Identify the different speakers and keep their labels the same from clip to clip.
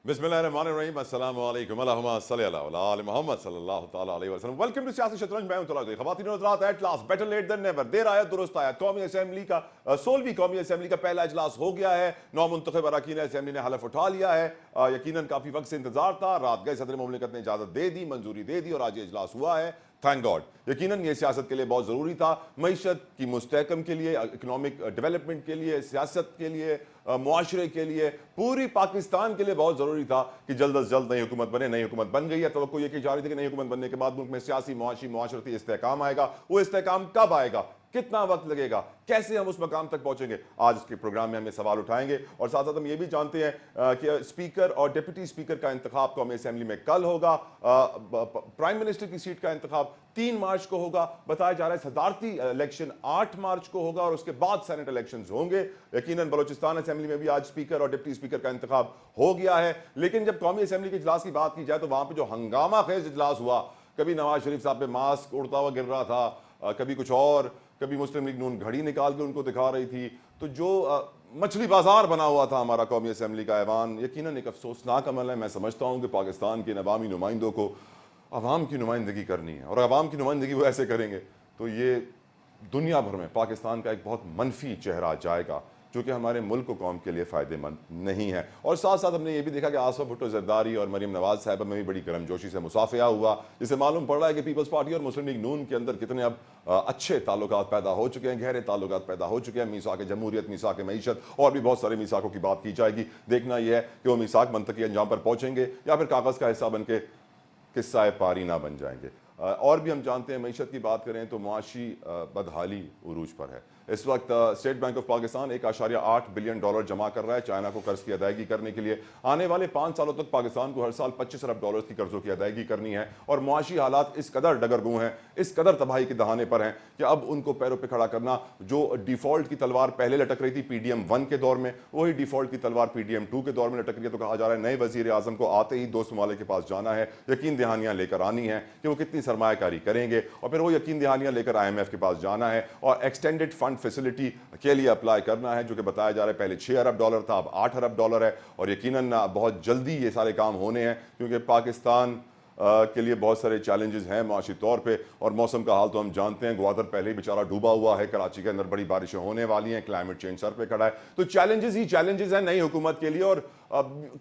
Speaker 1: बिस्मिल्लाहिर्रहमानिर्रहीम अस्सलाम वालेकुम अल्लाहुम्मा सल्ली अला मुहम्मद सल्लल्लाहु तआला अलैहि वसल्लम। वेलकम टू सियासी शतरंज। मैं हूं तौला ख़वातीन और हज़रात, at last better late than never, देर आया दुरुस्त आया। कौमी असेंबली का 16वीं कौमी असेंबली का पहला इजलास हो गया है। नौमुंतखब अरकान असेंबली ने हलफ उठा लिया है। यकीनन काफ़ी वक्त से इंतजार था। रात गए सदर मुमलिकत ने इजाज़त दे दी, मंजूरी दे दी और आज ये इजलास हुआ है। Thank God. यकीनन ये सियासत के लिए बहुत ज़रूरी था, मईशत की मुस्तहकम के लिए, इकनॉमिक डेवलपमेंट के लिए, सियासत के लिए, मुआशरे के लिए, पूरी पाकिस्तान के लिए बहुत ज़रूरी था कि जल्द अज जल्द नई हुकूमत बने। नई हुकूमत बन गई है। तो ये की जा रही थी कि नई हुकूमत बनने के बाद मुल्क में सियासी, मुआशरती इस्तेहकाम आएगा। वो इस्तेहकाम कब आएगा, कितना वक्त लगेगा, कैसे हम उस मकाम तक पहुंचेंगे, आज के प्रोग्राम में हम ये सवाल उठाएंगे। और साथ साथ हम ये भी जानते हैं कि स्पीकर और डिप्टी स्पीकर का इंतखाब कौमी असेंबली में कल होगा। प्राइम मिनिस्टर की सीट का इंतखाब 3 मार्च को होगा। बताया जा रहा है सदारती इलेक्शन 8 मार्च को होगा और उसके बाद सेनेट इलेक्शंस होंगे। यकीनन बलोचिस्तान असेंबली में भी आज स्पीकर और डिप्टी स्पीकर का इंतखाब हो गया है। लेकिन जब कौमी असेंबली के इजलास की बात की जाए तो वहां पर जो हंगामा खेज इजलास हुआ, कभी नवाज शरीफ साहब पे मास्क उड़ता हुआ गिर रहा था, कभी कुछ और, कभी मुस्लिम लीग नून घड़ी निकाल के उनको दिखा रही थी। तो जो मछली बाजार बना हुआ था हमारा कौमी असेंबली का ऐवान, यकीनन एक अफसोसनाक अमल है। मैं समझता हूँ कि पाकिस्तान के अवामी नुमाइंदों को अवाम की नुमाइंदगी करनी है और अवाम की नुमाइंदगी वो ऐसे करेंगे तो ये दुनिया भर में पाकिस्तान का एक बहुत मनफी चेहरा जाएगा, जो कि हमारे मुल्क को कौम के लिए फ़ायदेमंद नहीं है। और साथ साथ हमने ये भी देखा कि आसफ भुट्टो ज़रदारी और मरीम नवाज साहिबा में भी बड़ी गर्मजोशी से मुसाफिया हुआ, जिससे मालूम पड़ रहा है कि पीपल्स पार्टी और मुस्लिम लीग नून के अंदर कितने अब अच्छे ताल्लुकात पैदा हो चुके हैं, गहरे ताल्लुकात पैदा हो चुके हैं। मीसाक जमहूरियत, मीसाक मईशत और भी बहुत सारे मीसाकों की बात की जाएगी। देखना यह है कि वो मीसाक मंतकी अंजाम पर पहुँचेंगे या फिर कागज़ का हिस्सा बन के किस्सा पारी ना बन जाएंगे। और भी हम जानते हैं, मईशत की बात करें तो मुआशी बदहाली उरूज पर है। इस वक्त state bank of Pakistan 1.8 billion dollar जमा कर रहा है चाइना को कर्ज की अदायगी करने के लिए। आने वाले 5 सालों तक पाकिस्तान को हर साल 25 अरब डॉलर की कर्जों की अदायगी करनी है। और मुआशी हालात इस कदर डगरगू हैं, इस कदर तबाही के दहाने पर हैं कि अब उनको पैरों पर खड़ा करना, जो डिफॉल्ट की तलवार पहले लटक रही थी PDM 1 के दौर में, वही डिफॉल्ट की तलवार PDM 2 के दौर में लटक रही है। तो कहा जा रहा है नए वजीर आजम को आते ही दोस्त ममालिक के पास जाना है, यकीन दहानियां लेकर आनी है कि वो कितनी सरमायाकारी करेंगे, और फिर वो यकीन दहानियां लेकर IMF के पास जाना है और एक्सटेंडेड फंड फैसिलिटी के लिए अप्लाई करना है, जो कि बताया जा रहा है पहले 6 अरब डॉलर था, अब 8 अरब डॉलर है। और यकीनन बहुत जल्दी ये सारे काम होने हैं, क्योंकि पाकिस्तान के लिए बहुत सारे चैलेंजेस हैं माशी तौर पे। और मौसम का हाल तो हम जानते हैं, ग्वादर पहले ही बेचारा डूबा हुआ है, कराची के अंदर बड़ी बारिशें होने वाली हैं, क्लाइमेट चेंज सर पे खड़ा है। तो चैलेंजेस ही चैलेंजेस हैं नई हुकूमत के लिए। और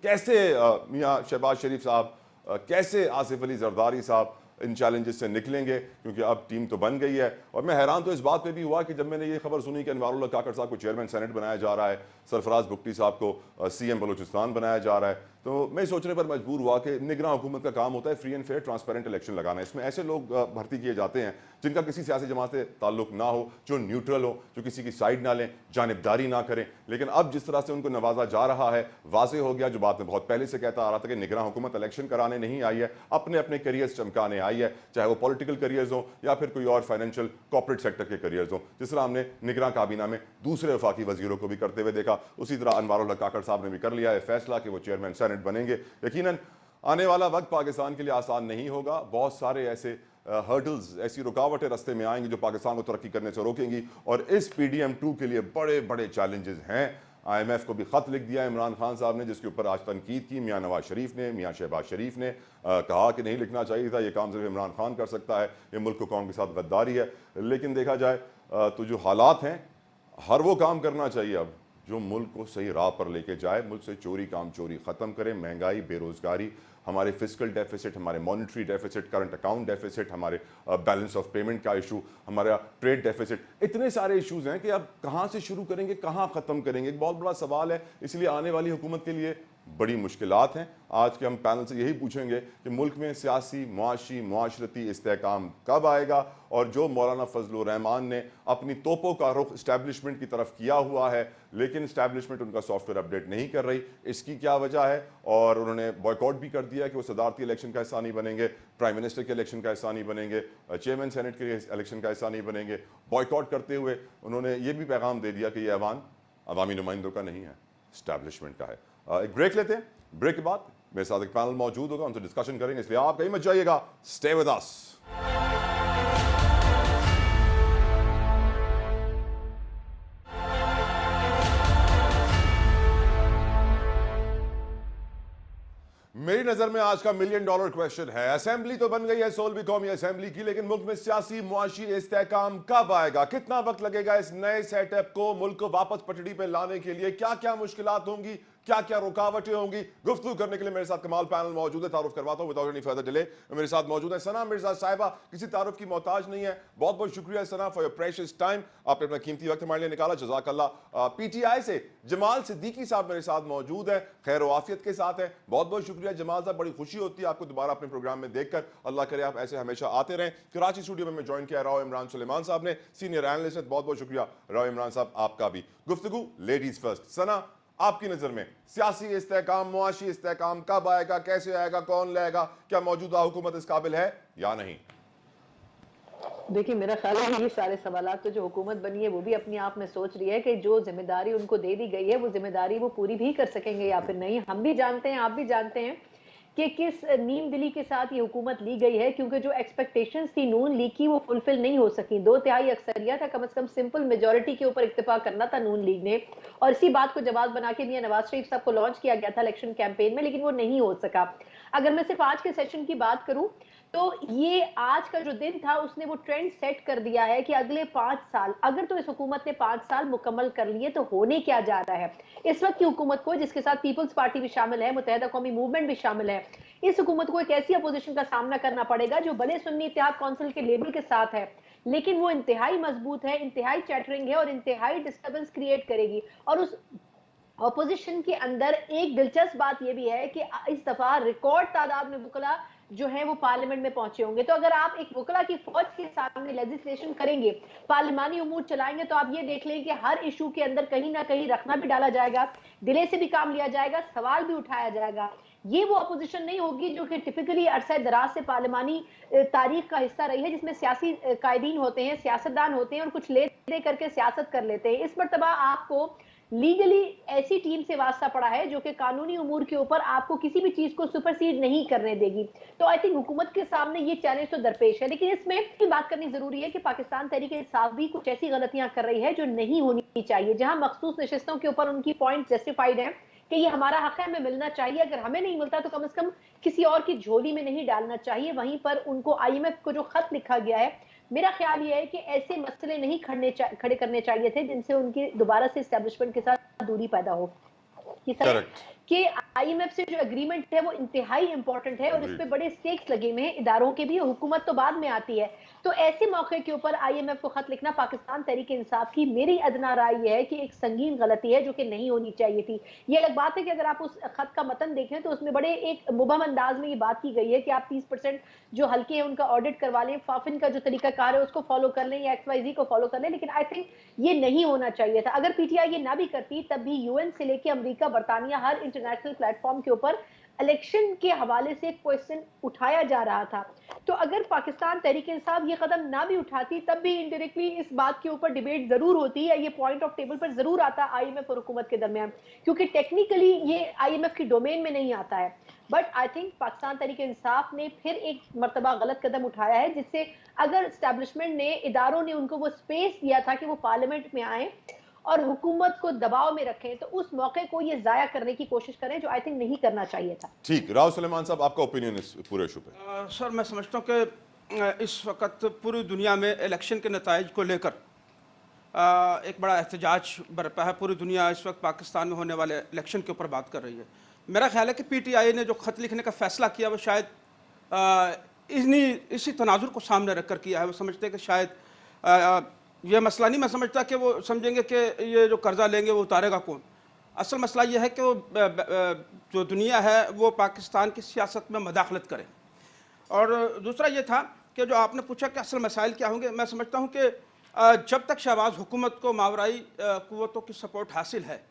Speaker 1: कैसे मियाँ शहबाज शरीफ साहब, कैसे आसिफ अली जरदारी साहब इन चैलेंजेस से निकलेंगे, क्योंकि अब टीम तो बन गई है। और मैं हैरान तो इस बात पे भी हुआ कि जब मैंने ये खबर सुनी कि अनवारुल्लाह काकड़ साहब को चेयरमैन सेनेट बनाया जा रहा है, सरफराज बुगटी साहब को CM बलूचिस्तान बनाया जा रहा है, तो मैं सोचने पर मजबूर हुआ कि निगरान हुकूमत का काम होता है free and fair transparent election लगाना। इसमें ऐसे लोग भर्ती किए जाते हैं जिनका किसी सियासी जमात से ताल्लुक ना हो, जो न्यूट्रल हो, जो किसी की साइड ना लें, जानिबदारी ना करें। लेकिन अब जिस तरह से उनको नवाजा जा रहा है, वाजे हो गया जो बात मैं बहुत पहले से कहता आ रहा था कि निगरान हुकूमत इलेक्शन कराने नहीं आई है, अपने अपने करियर्स चमकाने आई है, चाहे वो पॉलिटिकल करियर्स हो या फिर कोई और फाइनेंशियल कॉर्पोरेट सेक्टर के करियर्स हो। जिस तरह हमने निगरान काबीना में दूसरे वफाकी वजीरों को भी करते हुए देखा, उसी तरह अनवारुल्लाह काकड़ साहब ने भी कर लिया है फैसला कि वो चेयरमैन सेनेट बनेंगे। यकीनन आने वाला वक्त पाकिस्तान के लिए आसान नहीं होगा। बहुत सारे ऐसे हर्डल्स, ऐसी रुकावटें रास्ते में आएंगी जो पाकिस्तान को तरक्की करने से रोकेंगी। और इस PDM 2 के लिए बड़े बड़े चैलेंजेस हैं। IMF को भी खत लिख दिया इमरान खान साहब ने, जिसके ऊपर आज तनकीद की मियाँ नवाज शरीफ ने, मियाँ शहबाज शरीफ ने। कहा कि नहीं लिखना चाहिए था, ये काम सिर्फ इमरान खान कर सकता है, ये मुल्क को कौम के साथ गद्दारी है। लेकिन देखा जाए तो जो हालात हैं, हर वो काम करना चाहिए अब जो मुल्क को सही राह पर लेके जाए, मुल्क से चोरी काम चोरी ख़त्म करें, महंगाई, बेरोज़गारी, हमारे फिजिकल डेफिसिट, हमारे monetary deficit, current account deficit, हमारे बैलेंस ऑफ पेमेंट का इशू, हमारा ट्रेड डेफिसिट, इतने सारे इश्यूज़ हैं कि अब कहाँ से शुरू करेंगे, कहाँ ख़त्म करेंगे, एक बहुत बड़ा सवाल है। इसलिए आने वाली हुकूमत के लिए बड़ी मुश्किलात हैं। आज के हम पैनल से यही पूछेंगे कि मुल्क में सियासी, मुआशी, मुआशरती इस्तेहकाम कब आएगा, और जो मौलाना फजलुर रहमान ने अपनी तोपों का रुख इस्टेब्लिशमेंट की तरफ किया हुआ है, लेकिन इस्टेब्लिशमेंट उनका सॉफ्टवेयर अपडेट नहीं कर रही, इसकी क्या वजह है। और उन्होंने बॉयकॉट भी कर दिया कि वो सदारती इलेक्शन का हिस्सा नहीं बनेंगे, प्राइम मिनिस्टर के इलेक्शन का हिस्सा नहीं बनेंगे, चेयरमैन सेनेट के इलेक्शन का हिस्सा नहीं बनेंगे। बॉयकॉट करते हुए उन्होंने ये भी पैगाम दे दिया कि ये ऐवान अवामी नुमाइंदों का नहीं है, इस्टेब्लिशमेंट का है। एक ब्रेक लेते हैं, ब्रेक के बाद मेरे साथ एक पैनल मौजूद होगा, उनसे डिस्कशन करेंगे, इसलिए आप कहीं मत जाइएगा, स्टे विद अस। मेरी नजर में आज का मिलियन डॉलर क्वेश्चन है, असेंबली तो बन गई है 16वीं कौमी असेंबली की, लेकिन मुल्क में सियासी मुआशी इस्तेहकाम कब आएगा? कितना वक्त लगेगा इस नए सेटअप को मुल्क को वापस पटड़ी पे लाने के लिए? क्या क्या मुश्किलात होंगी, क्या क्या रुकावटें होंगी? गुफ्तगू करने के लिए मेरे साथ कमाल पैनल मौजूद है। तारुफ करवाता हूं विदाउट एनी फर्दर डिले। मेरे साथ मौजूद है सना मिर्जा साहिबा, किसी तारुफ की मोहताज नहीं है। बहुत बहुत शुक्रिया सना फॉर योर प्रेशियस टाइम, आपने अपना कीमती वक्त हमारे लिए निकाला, जज़ाकल्लाह। पीटीआई से जमाल सिद्दीकी साहब मेरे साथ मौजूद है, खैर आफियत के साथ है। बहुत बहुत शुक्रिया जमाल साहब, बड़ी खुशी होती है आपको दोबारा अपने प्रोग्राम में देखकर। अल्लाह करे आप ऐसे हमेशा आते रहें। कराची स्टूडियो में मैं ज्वाइन किया राव इमरान सुलेमान साहब ने, सीनियर एनालिस्ट है। बहुत बहुत शुक्रिया राव इमरान साहब आपका भी। गुफ्तगू लेडीज फर्स्ट। सना, आपकी नजर में सियासी इस्तेहकाम, मुआशी इस्तेहकाम कब आएगा, कैसे आएगा, कौन लाएगा? क्या मौजूदा हुकूमत इस काबिल है या नहीं?
Speaker 2: देखिए, मेरा ख्याल है ये सारे सवाल तो जो हुकूमत बनी है वो भी अपने आप में सोच रही है कि जो जिम्मेदारी उनको दे दी गई है वो जिम्मेदारी वो पूरी भी कर सकेंगे या फिर नहीं। हम भी जानते हैं, आप भी जानते हैं कि किस नीम दिली के साथ ये हुकूमत ली गई है, क्योंकि जो एक्सपेक्टेशंस थी नून लीग की वो फुलफिल नहीं हो सकी। 2/3 अक्सरियत था, कम से कम सिंपल मेजोरिटी के ऊपर इत्तेफाक करना था नून लीग ने, और इसी बात को जवाब बना के मियां नवाज शरीफ साहब को लॉन्च किया गया था इलेक्शन कैंपेन में, लेकिन वो नहीं हो सका। अगर मैं सिर्फ आज के सेशन की बात करूं तो ये आज का जो दिन था उसने वो ट्रेंड सेट कर दिया है कि अगले 5 साल, अगर तो इस हुकूमत ने 5 साल मुकम्मल कर लिए तो होने क्या जा रहा है। इस वक्त की हुकूमत को, जिसके साथ पीपल्स पार्टी भी शामिल है, मुत्तहिदा कौमी मूवमेंट भी शामिल है, इस हुकूमत को एक ऐसी अपोजिशन का सामना करना पड़ेगा जो भले सुन्नी इत्तेहाद काउंसिल के लेबल के साथ है, लेकिन वो इंतहाई मजबूत है, इंतहाई चैटरिंग है और इंतहाई डिस्टर्बेंस क्रिएट करेगी। और उस ऑपोजिशन के अंदर एक दिलचस्प बात यह भी है कि इस दफा रिकॉर्ड तादाद में वकला जो है वो पार्लियामेंट में पहुंचे होंगे। तो अगर आप एक वकला की फौज के सामने लेजिस्लेशन करेंगे, पार्लिमानी उमूर चलाएंगे, तो आप ये देख लें कि हर इशू के अंदर कहीं ना कहीं रखना भी डाला जाएगा, दिले से भी काम लिया जाएगा, सवाल भी उठाया जाएगा। ये वो अपोजिशन नहीं होगी जो कि टिपिकली अरसा दराज से पार्लिमानी तारीख का हिस्सा रही है, जिसमें सियासी कायदीन होते हैं, सियासतदान होते हैं और कुछ ले दे करके सियासत कर लेते हैं। इस मर्तबा आपको लीगली ऐसी टीम से वास्ता पड़ा है जो कि कानूनी उमूर के ऊपर आपको किसी भी चीज को सुपरसीड नहीं करने देगी। तो आई थिंक हुकूमत के सामने ये चैलेंज तो दरपेश है, लेकिन इसमें बात करनी जरूरी है कि पाकिस्तान तहरीक इंसाफ भी कुछ ऐसी गलतियां कर रही है जो नहीं होनी चाहिए। जहां मखसूस नशिस्तों के ऊपर उनकी पॉइंट जस्टिफाइड है कि ये हमारा हक है, हमें मिलना चाहिए, अगर हमें नहीं मिलता तो कम से कम किसी और की झोली में नहीं डालना चाहिए। वहीं पर उनको IMF को जो खत लिखा गया है, मेरा ख्याल ये है कि ऐसे मसले नहीं खड़े करने चाहिए थे जिनसे उनकी दोबारा से एस्टेब्लिशमेंट के साथ दूरी पैदा हो। कि IMF से जो एग्रीमेंट है वो इंतहाई इंपॉर्टेंट है और इस पे बड़े स्टेक्स लगे हुए हैं इदारों के भी, हुकूमत तो बाद में आती है। तो ऐसे मौके के ऊपर IMF को खत लिखना पाकिस्तान तहरीक इंसाफ की मेरी अदना राय ये है कि एक संगीन गलती है जो कि नहीं होनी चाहिए थी। ये अलग बात है कि अगर आप उस खत का मतन देखें तो उसमें बड़े एक मुबहम अंदाज में ये बात की गई है कि आप 30% जो हल्के हैं उनका ऑडिट करवा लें, फाफिन का जो तरीकाकार है उसको फॉलो कर लें या XYZ को फॉलो कर लें, लेकिन आई थिंक ये नहीं होना चाहिए था। अगर PTI ये ना भी करती तब भी UN से लेके अमेरिका, बरतानिया, हर इंटरनेशनल प्लेटफॉर्म के ऊपर इलेक्शन के हवाले से क्वेश्चन उठाया जा रहा था। तो अगर पाकिस्तान तहरीक इंसाफ ये कदम ना भी उठाती तब भी इनडायरेक्टली इस बात के ऊपर डिबेट जरूर होती है, ये पॉइंट ऑफ टेबल पर जरूर आता IMF और हुकूमत के दरमियान, क्योंकि टेक्निकली ये IMF की डोमेन में नहीं आता है। But I think Pakistan Tehreek Insaf ने फिर एक मर्तबा गलत कदम उठाया है, जिससे अगर एस्टेब्लिशमेंट ने, इदारों ने उनको वो स्पेस दिया था कि वो पार्लियामेंट में आए और हुकूमत को दबाव में रखें, तो उस मौके को ये जाया करने की कोशिश करें, जो आई थिंक नहीं करना चाहिए था।
Speaker 1: ठीक, राव सुलेमान साहब आपका ओपिनियन इस पूरे इशू पे?
Speaker 3: सर, मैं समझता हूँ कि इस वक्त पूरी दुनिया में इलेक्शन के नताइज को लेकर एक बड़ा एहतजाज बरपा है। पूरी दुनिया इस वक्त पाकिस्तान में होने वाले इलेक्शन के ऊपर बात कर रही है। मेरा ख्याल है कि PTI ने जो खत लिखने का फैसला किया वो शायद इसी तनाजुर को सामने रख कर किया है। वो समझते हैं कि शायद यह मसला नहीं, मैं समझता कि वो समझेंगे कि ये जो कर्जा लेंगे वो उतारेगा कौन। असल मसला ये है कि वो जो दुनिया है वो पाकिस्तान की सियासत में मदाखलत करे। और दूसरा ये था कि जो आपने पूछा कि असल मसाइल क्या होंगे, मैं समझता हूँ कि जब तक शहबाज हुकूमत को मावराई कुव्वतों की सपोर्ट हासिल है,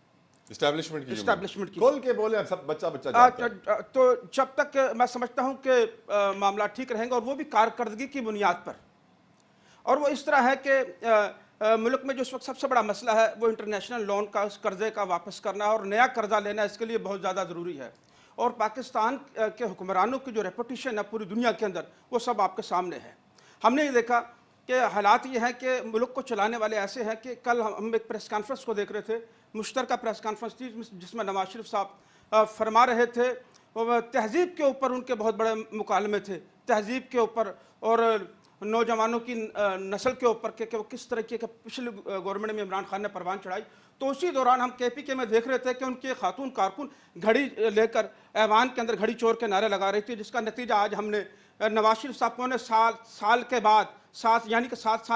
Speaker 3: इस्टेब्लिशमेंट की
Speaker 1: खोल के बोले, सब बच्चा जानता है।
Speaker 3: तो जब तक मैं समझता हूँ कि मामला ठीक रहेंगे, और वो भी कारकर्दगी की बुनियाद पर। और वो इस तरह है कि मुल्क में जो इस वक्त सबसे बड़ा मसला है वो इंटरनेशनल लोन का, उस कर्जे का वापस करना और नया कर्जा लेना, इसके लिए बहुत ज़्यादा ज़रूरी है। और पाकिस्तान के हुक्मरानों की जो रेपुटेशन है पूरी दुनिया के अंदर, वो सब आपके सामने है। हमने ये देखा कि हालात ये हैं कि मुल्क को चलाने वाले ऐसे हैं कि कल हम एक प्रेस कॉन्फ्रेंस को देख रहे थे, मुश्तरका प्रेस कॉन्फ्रेंस थी, जिसमें नवाज शरीफ साहब फरमा रहे थे तहजीब के ऊपर उनके बहुत बड़े मुकालमे थे, तहजीब के ऊपर और नौजवानों की नस्ल के ऊपर कि वो किस तरीके के पिछले गवर्नमेंट में इमरान खान ने परवान चढ़ाई। तो उसी दौरान हम KPK में देख रहे थे कि उनकी एक खातून कारकुन घड़ी लेकर ऐवान के अंदर घड़ी चोर के नारे लगा रही थी, जिसका नतीजा आज हमने नवाज शरीफ साहब को 7 साल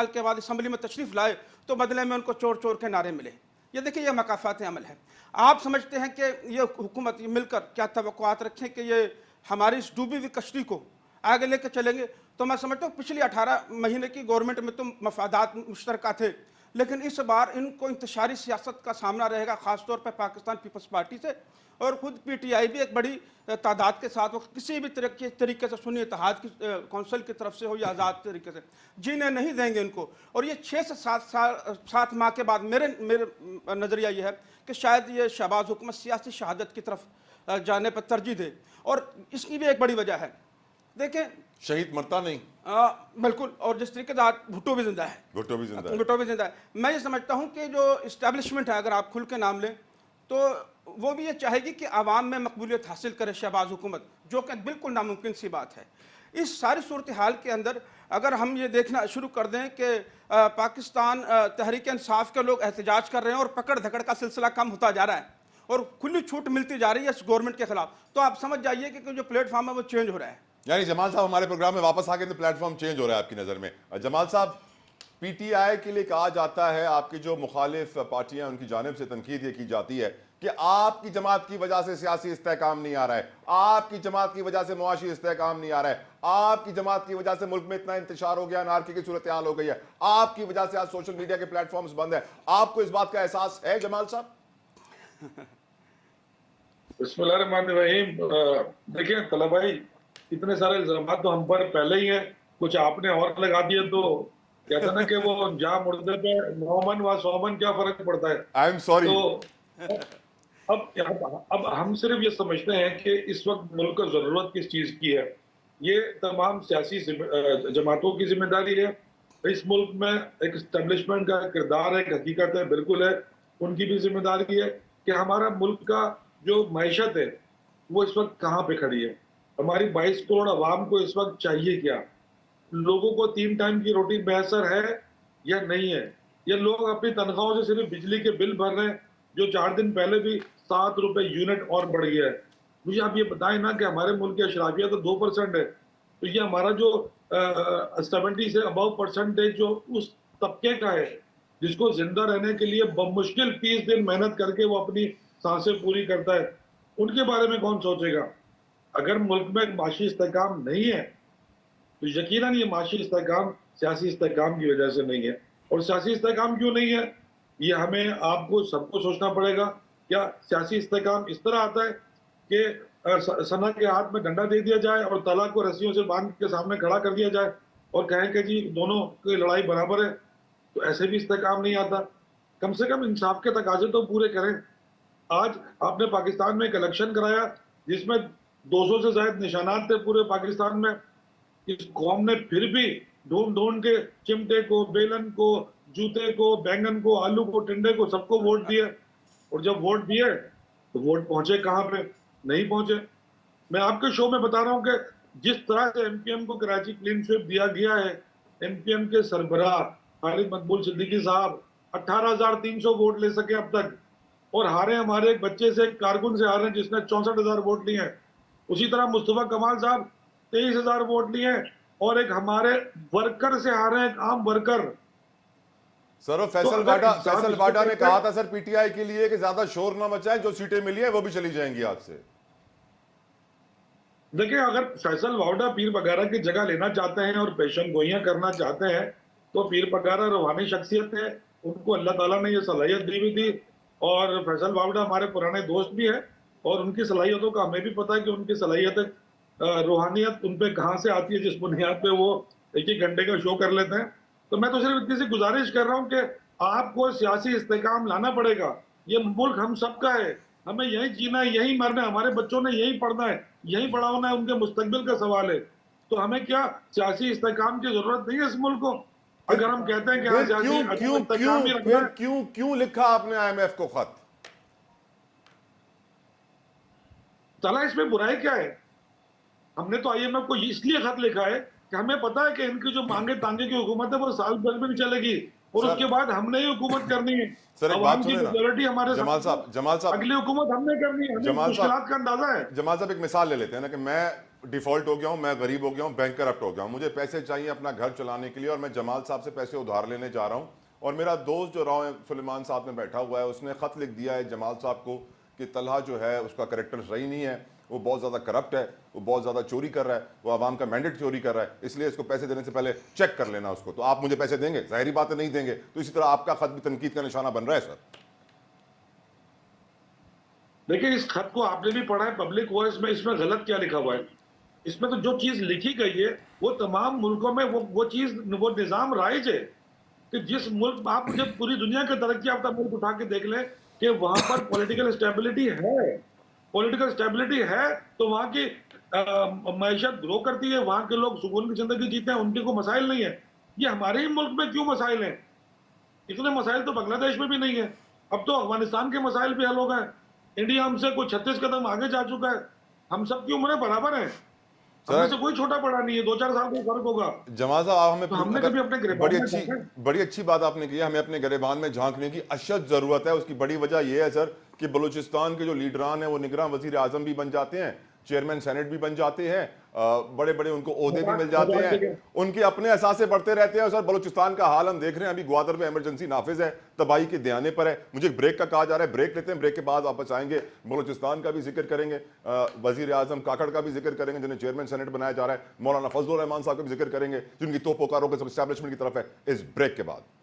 Speaker 3: के बाद असम्बली में तशरीफ लाए तो बदले में उनको चोर चोर के नारे मिले। ये देखिए, ये मकाफात अमल है। आप समझते हैं कि ये हुकूमत मिलकर क्या तवक्कुआत रखें कि ये हमारी इस डूबी हुई कश्ती को आगे लेकर चलेंगे? तो मैं समझता हूँ पिछली 18 महीने की गवर्नमेंट में तो मफादात मुश्तरका थे, लेकिन इस बार इनको इंतशारी सियासत का सामना रहेगा, ख़ासतौर पर पाकिस्तान पीपल्स पार्टी से, और ख़ुद PTI भी एक बड़ी तादाद के साथ वो किसी भी तरीके से सुन्नी इत्तेहाद की कौंसिल की तरफ से हो या आज़ाद तरीके से जीने नहीं देंगे इनको। और ये 6 से 7 माह के बाद मेरे नज़रिया ये है कि शायद ये शहबाज हुकूमत सियासी शहादत की तरफ जाने पर तरजीह दे। और इसकी भी एक बड़ी वजह है, देखें,
Speaker 1: शहीद मरता नहीं।
Speaker 3: बिल्कुल, और जिस तरीके से भुट्टो भी जिंदा है,
Speaker 1: भुट्टो भी जिंदा है।
Speaker 3: मैं ये समझता हूँ कि जो इस्टेब्लिशमेंट है, अगर आप खुल के नाम लें तो वो भी ये चाहेगी कि आवाम में मकबूलियत हासिल करे शहबाज हुकूमत, जो कि बिल्कुल नामुमकिन सी बात है। इस सारी सूरत हाल के अंदर अगर हम ये देखना शुरू कर दें कि पाकिस्तान तहरीक इंसाफ के लोग एहतजाज कर रहे हैं और पकड़ धकड़ का सिलसिला कम होता जा रहा है और खुली छूट मिलती जा रही है इस गवर्नमेंट के खिलाफ, तो आप समझ जाइए कि जो प्लेटफॉर्म है वो चेंज हो रहा है।
Speaker 1: यानी जमाल साहब हमारे प्रोग्राम में वापस आ गए तो प्लेटफॉर्म चेंज हो रहा है आपकी नज़र में। जमाल साहब, PTI के लिए कहा जाता है, आपकी जो मुखालिफ पार्टियां उनकी जानिब से तनकीद ये की जाती है कि आपकी जमात की वजह से सियासी इस्तेहकाम नहीं आ रहा है, आपकी जमात की वजह से मुआशी इस्तेहकाम नहीं आ रहा है, आपकी जमात की वजह से मुल्क में इतना इंतशार हो गया, अनारकी की सूरत हाल हो गई है, आपकी वजह से आज सोशल मीडिया के प्लेटफॉर्म्स बंद है। आपको इस बात का एहसास है जमाल साहब?
Speaker 4: बिस्मिल्लाहिर्रहमानिर्रहीम। देखिए तला भाई, इतने सारे इल्जाम तो हम पर पहले ही है, कुछ आपने और लगा दिए तो कहते ना कि वो जहाँ मुर्दे पे 9 मन व 100 मन क्या फर्क पड़ता है।
Speaker 1: I am sorry.
Speaker 4: तो अब हम सिर्फ ये समझते हैं कि इस वक्त मुल्क को जरूरत किस चीज की है। ये तमाम सियासी जमातों की जिम्मेदारी है। इस मुल्क में एक एस्टेब्लिशमेंट का किरदार है, एक हकीकत है, बिल्कुल है। उनकी भी जिम्मेदारी है कि हमारा मुल्क का जो मैशत है वो इस वक्त कहाँ पे खड़ी है, हमारी 22 करोड़ आवाम को इस वक्त चाहिए क्या, लोगों को 3 टाइम की रोटी मैसर है या नहीं है, या लोग अपनी तनख्वाहों से सिर्फ बिजली के बिल भर रहे हैं जो 4 दिन पहले भी 7 रुपए यूनिट और बढ़ गया है। मुझे आप ये बताएं ना कि हमारे मुल्क की अशराफिया तो 2% है, तो ये हमारा जो 70 से अबव परसेंटेज जो उस तबके का है जिसको जिंदा रहने के लिए बमुश्किल 30 दिन मेहनत करके वो अपनी सांसें पूरी करता है, उनके बारे में कौन सोचेगा? अगर मुल्क में माशी इस्तेहकाम नहीं है तो यकीनन ये माशी इस्तेहकाम सियासी इस्तेहकाम की वजह से नहीं है। और सियासी इस्तेहकाम क्यों नहीं है, ये हमें आपको सबको सोचना पड़ेगा। क्या सियासी इस्तेहकाम इस तरह आता है कि सना के हाथ में डंडा दे दिया जाए और तला को रस्सियों से बांध के सामने खड़ा कर दिया जाए और कहें कि जी दोनों की लड़ाई बराबर है? तो ऐसे भी इस्तेहकाम नहीं आता। कम से कम इंसाफ के तकाजे तो पूरे करें। आज आपने पाकिस्तान में एक इलेक्शन कराया जिसमें 200 से ज्यादा निशानात थे पूरे पाकिस्तान में। इस कौम ने फिर भी ढूंढ ढूंढ के चिमटे को, बेलन को, जूते को, बैंगन को, आलू को, टिंडे को, सबको वोट दिए। और जब वोट दिए तो वोट पहुंचे कहां पे? नहीं पहुंचे। मैं आपके शो में बता रहा हूं कि जिस तरह से MPM को कराची क्लीन स्वीप दिया गया है, MPM के सरबराह खालिद मकबूल सिद्दीकी साहब 18,300 वोट ले सके अब तक, और हारे हमारे एक बच्चे से, एक कारकुन से हारे जिसने 64,000 वोट लिए हैं। उसी तरह मुस्तफा कमाल साहब 23,000 वोट लिए हैं, और एक हमारे वर्कर से हारे, एक आम वर्कर।
Speaker 1: सर फैसल वाडा ने कहा था सर PTI के लिए कि ज्यादा शोर ना मचाएं, जो सीटें मिली हैं वो भी चली जाएंगी आज से।
Speaker 4: देखिए, अगर फैसल वाडा पीर पगारा की जगह लेना चाहते हैं और पेशन गोइयां करना चाहते हैं तो पीर पगारा रूहानी शख्सियत है, उनको अल्लाह ताला ने ये सलाहियत दी हुई थी। और फैसल वाडा हमारे पुराने दोस्त भी है और उनकी सलाहियतों का हमें भी पता है कि उनकी सलाहियत रूहानियत उन पे कहाँ से आती है जिस बुनियाद पे वो 1-1 घंटे का शो कर लेते हैं। तो मैं तो सिर्फ इतनी सी गुजारिश कर रहा हूँ कि आपको सियासी इस्तेकाम लाना पड़ेगा। ये मुल्क हम सबका है, हमें यही जीना है, यही मरना है, हमारे बच्चों ने यही पढ़ना है, यही बड़ा होना है, उनके मुस्तकबिल का सवाल है। तो हमें क्या सियासी इस्तेकाम की जरूरत नहीं है इस मुल्क को? अगर हम कहते हैं
Speaker 1: क्यों लिखा आपने IMF को खत?
Speaker 4: चला इसमें बुराई क्या है? हमने तो आईएमएफ को इसलिए खत लिखा है कि हमें पता है कि इनकी जो मांगे तांगे की हुकूमत है वो साल भर में भी चलेगी और
Speaker 1: सर
Speaker 4: उसके बाद हमने ही हुकूमत करनी है।
Speaker 1: सर एक
Speaker 4: अवाम
Speaker 1: बात
Speaker 4: की
Speaker 1: सुने ना,
Speaker 4: मेजोरिटी हमारे साथ है,
Speaker 1: जमाल साहब
Speaker 4: अगली हुकूमत हमने करनी है, हमें
Speaker 1: जमाल
Speaker 4: मुश्किलात
Speaker 1: साहब
Speaker 4: का अंदाजा है।
Speaker 1: जमाल साहब एक मिसाल ले लेते हैं ना कि मैं डिफॉल्ट हो गया हूं, मैं गरीब हो गया हूं, बैंक करप्ट हो गया हूं, मुझे पैसे चाहिए अपना घर चलाने के लिए और मैं जमाल साहब से पैसे उधार लेने जा रहा हूं और मेरा दोस्त जो राव सुलेमान साहब में बैठा हुआ है उसने खत लिख दिया है जमाल साहब को कि तलहा जो है उसका करेक्टर सही नहीं है, वो बहुत ज़्यादा करप्ट है, वो बहुत ज़्यादा चोरी कर रहा है, वो आवाम का मैंडेट चोरी कर रहा है, इसलिए इसको पैसे देने से पहले चेक कर लेना उसको। तो आप मुझे पैसे देंगे? जाहिर बात है नहीं देंगे। तो इसी तरह आपका खत भी तनकीद का निशाना बन रहा है सर।
Speaker 4: देखिए इस खत को आपने भी पढ़ा है, पब्लिक वॉइस में, इसमें गलत क्या लिखा हुआ है? इसमें तो जो चीज लिखी गई है वो तमाम मुल्कों में वो चीज वो निजाम राइज है कि जिस मुल्क आप मुझे पूरी दुनिया के तरक्की याफ्ता मुल्क उठा के देख लें कि वहां पर पॉलिटिकल स्टेबिलिटी है, पॉलिटिकल स्टेबिलिटी है तो वहां की मैशत ग्रो करती है, वहां के लोग सुकून की जिंदगी जीते हैं, उनके कोई मसाइल नहीं है। ये हमारे ही मुल्क में क्यों मसाइल हैं? इतने मसाइल तो बांग्लादेश में भी नहीं है। अब तो अफगानिस्तान के मसाइल भी हल हो गए, इंडिया हमसे कुछ 36 कदम आगे जा चुका है, हम सबकी उम्रें बराबर हैं, हममें से कोई छोटा बड़ा नहीं है, 2-4 साल का फर्क होगा।
Speaker 1: जमाल साहब आप हमें
Speaker 4: तो हमने कभी अपने
Speaker 1: बड़ी अच्छी बात आपने की है, हमें अपने गिरेबान में झांकने की अशद जरूरत है। उसकी बड़ी वजह यह है सर कि बलूचिस्तान के जो लीडरान हैं वो निगरान वजीर आजम भी बन जाते हैं, चेयरमैन सेनेट भी बन जाते हैं, बड़े बड़े उनको ओहदे भी मिल जाते हैं, उनके अपने एहसासे बढ़ते रहते हैं। सर बलूचिस्तान का हाल हम देख रहे हैं, अभी ग्वादर में इमरजेंसी नाफिज है, तबाही के दयाने पर है। मुझे ब्रेक का कहा जा रहा है, ब्रेक लेते हैं, ब्रेक के बाद वापस आएंगे, बलूचिस्तान का भी जिक्र करेंगे, वजीर आजम काकड़ का भी जिक्र करेंगे जिन्हें चेयरमैन सेनेट बनाया जा रहा है, मौलाना फजलुर रहमान साहब का भी जिक्र करेंगे जिनकी तोपोकारों के एस्टैब्लिशमेंट की तरफ है, इस ब्रेक के बाद।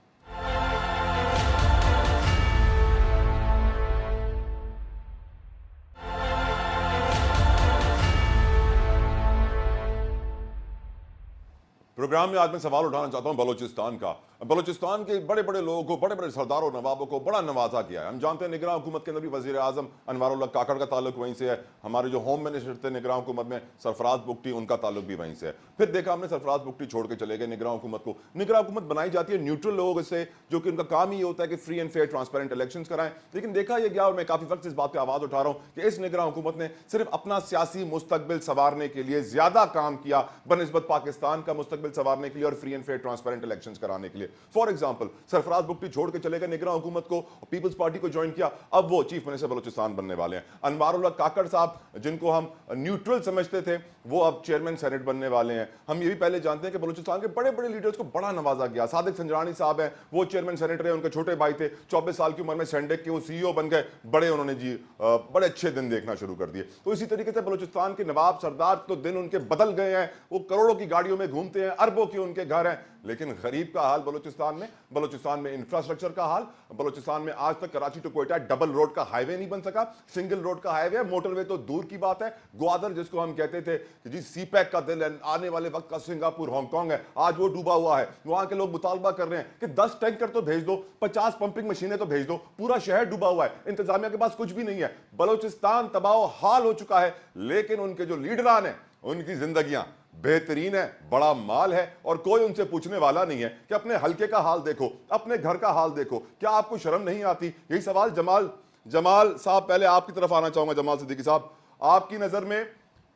Speaker 1: प्रोग्राम में आज मैं सवाल उठाना चाहता हूं बलूचिस्तान का। बलूचिस्तान के बड़े बड़े लोगों को, बड़े बड़े सरदारों नवाबों को बड़ा नवाजा किया है। हम जानते हैं निगरान हुकूमत के अंदर भी वजीर आजम अनवारुल्लाह काकड़ का ताल्लुक वहीं से है, हमारे जो होम मिनिस्टर थे निगरान हुकूमत में सरफराज बुगटी, उनका ताल्लुक भी वहीं से है। फिर देखा हमने सरफराज बुगटी छोड़ के चले गए निगरान हुकूमत को। निगरान हुकूमत बनाई जाती है न्यूट्रल लोगों से, जो कि उनका काम ही होता है कि free and fair transparent election कराएं। लेकिन देखा यह गया, और मैं काफी वक्त इस बात पर आवाज उठा रहा हूं कि इस निगरान हुकूमत ने सिर्फ अपना सियासी मुस्तकबिल संवारने के लिए ज्यादा काम किया बनिस्बत पाकिस्तान का मुस्तकबिल संवारने के लिए और free and fair transparent elections कराने के लिए। फॉर एग्जांपल सरफराज बुगटी छोड़ के चले गए निगरान हुकूमत को, पीपल्स पार्टी को ज्वाइन किया, अब वो चीफ मिनिस्टर बलूचिस्तान बनने वाले हैं। अनवारुल्लाह काकड़ साहब जिनको हम न्यूट्रल समझते थे, वो अब चेयरमैन सेनेट बनने वाले हैं। हम ये भी पहले जानते हैं कि बलूचिस्तान के बड़े बड़े लीडर्स को बड़ा नवाजा गया। सादिक संजरानी साहब हैं, वो चेयरमैन सेनेट रहे, उनके छोटे भाई थे, 24 साल की उम्र में सेंडेक के वो सीईओ बन गए, बड़े उन्होंने जी बड़े अच्छे दिन देखना शुरू कर दिए। तो इसी तरीके से बलूचिस्तान के नवाब सरदार तो दिन उनके बदल गए हैं, वो करोड़ों की गाड़ियों में घूमते हैं, अरबों के उनके घर हैं, लेकिन गरीब का हाल बलूचिस्तान में इंफ्रास्ट्रक्चर का हाल, बलूचिस्तान में आज तक Karachi to Quetta double road का हाईवे नहीं बन सका, सिंगल रोड का हाईवे है, मोटरवे तो दूर की बात है। ग्वादर जिसको हम कहते थे कि जी सीपैक का दिल है, आने वाले वक्त का सिंगापुर हांगकांग है, आज वो डूबा हुआ है। वहां के लोग मुतालबा कर रहे हैं कि 10 टैंकर तो भेज दो, 50 पंपिंग मशीनें तो भेज दो, पूरा शहर डूबा हुआ है, इंतजामिया के पास कुछ भी नहीं है। बलूचिस्तान तबाह हाल हो चुका है, लेकिन उनके जो लीडरान हैं उनकी जिंदगियां बेहतरीन है, बड़ा माल है, और कोई उनसे पूछने वाला नहीं है कि अपने हल्के का हाल देखो, अपने घर का हाल देखो, क्या आपको शर्म नहीं आती? यही सवाल जमाल साहब, पहले आपकी तरफ आना चाहूंगा। जमाल सिद्दीकी साहब, आपकी नजर में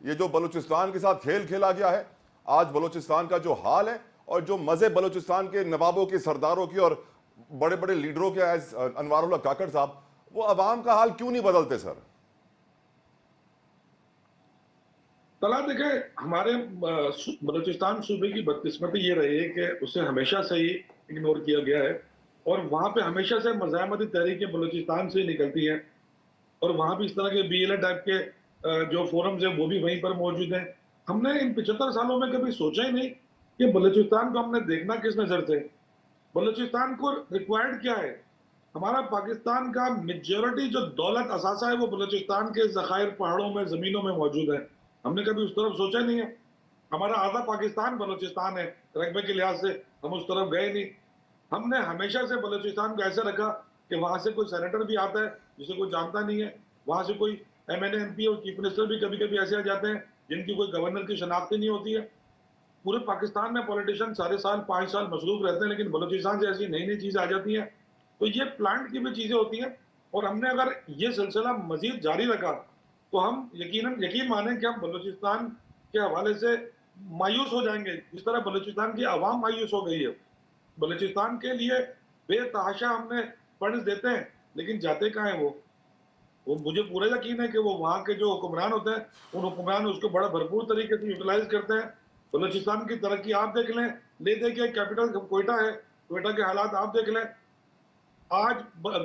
Speaker 1: ये जो बलूचिस्तान के साथ खेल खेला गया है, आज बलूचिस्तान का जो हाल है और जो मजे बलूचिस्तान के नवाबों के, सरदारों की और बड़े बड़े लीडरों के एज अनवारुल्लाह काकड़ साहब, वो अवाम का हाल क्यों नहीं बदलते सर?
Speaker 4: तला देखे, हमारे बलूचिस्तान सूबे की बदकिस्मती ये रही है कि उसे हमेशा से ही इग्नोर किया गया है और वहां पे हमेशा से मज़ाहमती तहरीकें बलूचिस्तान से ही निकलती हैं और वहां भी इस तरह के BLA टाइप के जो फोरम्स हैं वो भी वहीं पर मौजूद हैं। हमने इन 75 सालों में कभी सोचा ही नहीं कि बलूचिस्तान को हमने देखना किस नजर से, बलूचिस्तान को रिक्वायर्ड क्या है। हमारा पाकिस्तान का मेजॉरिटी जो दौलत असासा है वो बलूचिस्तान के ज़खायर पहाड़ों में, जमीनों में मौजूद है। हमने कभी उस तरफ सोचा नहीं है। हमारा आधा पाकिस्तान बलूचिस्तान है, रकबे के लिहाज से हम उस तरफ गए नहीं। हमने हमेशा से बलूचिस्तान को ऐसे रखा कि वहां से कोई सेनेटर भी आता है जिसे कोई जानता नहीं है, वहां से कोई MNA MP और चीफ मिनिस्टर भी कभी कभी ऐसे आ जाते हैं जिनकी कोई गवर्नर की शनाख्त नहीं होती है। पूरे पाकिस्तान में पॉलिटिशियन सारे साल 5 साल मसरूफ रहते हैं, लेकिन बलूचिस्तान से ऐसी नई नई चीजें आ जाती हैं। तो ये प्लांट की भी चीजें होती हैं और हमने अगर ये सिलसिला मजीद जारी रखा तो हम यकीन माने कि हम बलूचिस्तान के हवाले से मायूस हो जाएंगे, जिस तरह बलूचिस्तान की आवाम मायूस हो गई है। बलूचिस्तान के लिए बेतहाशा हमने फंड्स देते हैं, लेकिन जाते कहाँ हैं वो मुझे पूरा यकीन है कि वो वहाँ के जो हुक्मरान होते हैं, उन हुक्मरान उसको बड़ा भरपूर तरीके से यूटिलाइज करते हैं। बलूचिस्तान की तरक्की आप देख लें, ले देखिए कैपिटल कोयटा है, कोयटा के हालात आप देख लें। आज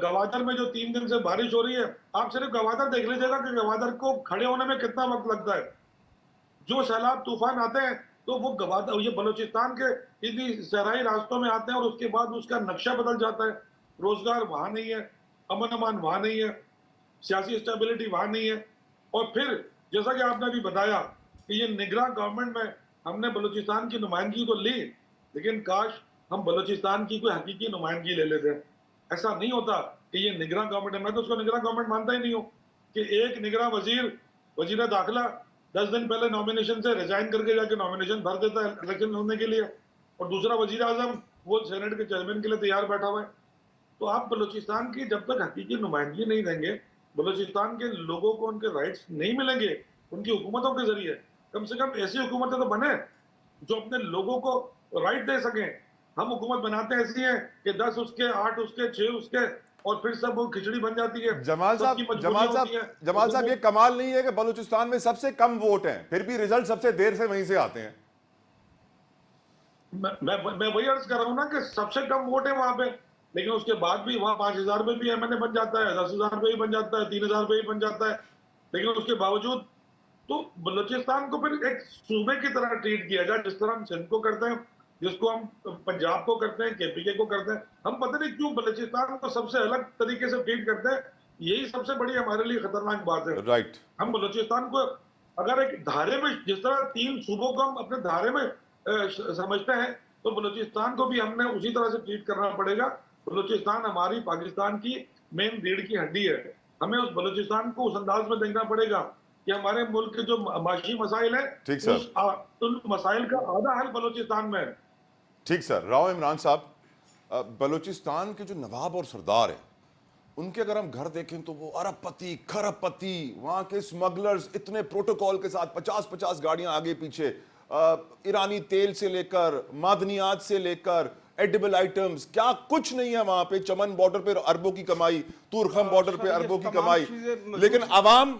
Speaker 4: गवादर में जो 3 दिन से बारिश हो रही है, आप सिर्फ गवादर देख लीजिएगा कि गवादर को खड़े होने में कितना वक्त लगता है। जो सैलाब तूफान आते हैं तो वो गवादर, ये बलूचिस्तान के इन्हीं सहराई रास्तों में आते हैं और उसके बाद उसका नक्शा बदल जाता है। रोजगार वहां नहीं है, अमन अमान वहां नहीं है, सियासी स्टेबिलिटी वहां नहीं है। और फिर जैसा कि आपने अभी बताया कि ये निगरां गवर्नमेंट में हमने बलूचिस्तान की नुमाइंदगी तो ली, लेकिन काश हम बलूचिस्तान की कोई हकीकी नुमाइंदगी ले लेते। ऐसा नहीं होता कि ये निगरां गवर्नमेंट है। मैं तो उसको निगरां गवर्नमेंट मानता ही नहीं हूँ कि एक निगरां वजीर दाखिला 10 दिन पहले नॉमिनेशन से रिजाइन करके जाके नॉमिनेशन भर देता है इलेक्शन होने के लिए, और दूसरा वजीर आजम वो सेनेट के चेयरमैन के लिए तैयार बैठा हुआ है। तो आप बलूचिस्तान की जब तक हकीकी नुमाइंदगी नहीं देंगे, बलूचिस्तान के लोगों को उनके राइट्स नहीं मिलेंगे उनकी हुकूमतों के जरिए, कम से कम ऐसी हुकूमतें तो बने जो अपने लोगों को राइट दे सकें। हम हुकूमत बनाते ऐसी है कि 10 उसके, 8 उसके, 6 उसके, और फिर सब वो खिचड़ी बन जाती है।
Speaker 1: जमाल
Speaker 4: सबकी
Speaker 1: साहब,
Speaker 4: मजबूरियां होती हैं।
Speaker 1: जमाल साहब, ये कमाल नहीं है कि बलूचिस्तान में सबसे कम वोट हैं, फिर भी रिजल्ट सबसे देर से वहीं से आते हैं?
Speaker 4: मैं वही अर्ज कर रहा हूँ ना कि सबसे कम वोट है वहां पे, लेकिन उसके बाद भी वहां 5,000 में भी एमएनए बन जाता है, 10,000 पे भी बन जाता है, 3,000 पे भी बन जाता है। लेकिन उसके बावजूद तो बलूचिस्तान को फिर एक सूबे की तरह ट्रीट किया जाए, जिस तरह हम सिंध को करते हैं, जिसको हम पंजाब को करते हैं, केपीके को करते हैं। हम पता नहीं क्यों बलूचिस्तान को सबसे अलग तरीके से ट्रीट करते हैं। यही सबसे बड़ी हमारे लिए खतरनाक बात है।
Speaker 1: राइट।
Speaker 4: हम बलूचिस्तान को अगर एक धारे में, जिस तरह 3 सूबों को हम अपने धारे में समझते हैं, तो बलूचिस्तान को भी हमने उसी तरह से ट्रीट करना पड़ेगा। बलूचिस्तान हमारी पाकिस्तान की मेन रीढ़ की हड्डी है। हमें उस बलूचिस्तान को उस अंदाज में देखना पड़ेगा कि हमारे मुल्क के जो माशी मसाइल है,
Speaker 1: ठीक सर,
Speaker 4: उन मसाइल का आधा हल बलूचिस्तान में है।
Speaker 1: ठीक सर। राव इमरान साहब, बलूचिस्तान के जो नवाब और सरदार हैं, उनके अगर हम घर देखें तो वो अरबपति, खरबपति, वहाँ के स्मगलर्स इतने प्रोटोकॉल के साथ 50-50 गाड़ियां आगे पीछे, ईरानी तेल से लेकर मादनियात से लेकर एडिबल आइटम्स, क्या कुछ नहीं है वहां पे। चमन बॉर्डर पे अरबों की कमाई, तुरखम बॉर्डर पे अरबों की कमाई, लेकिन अवाम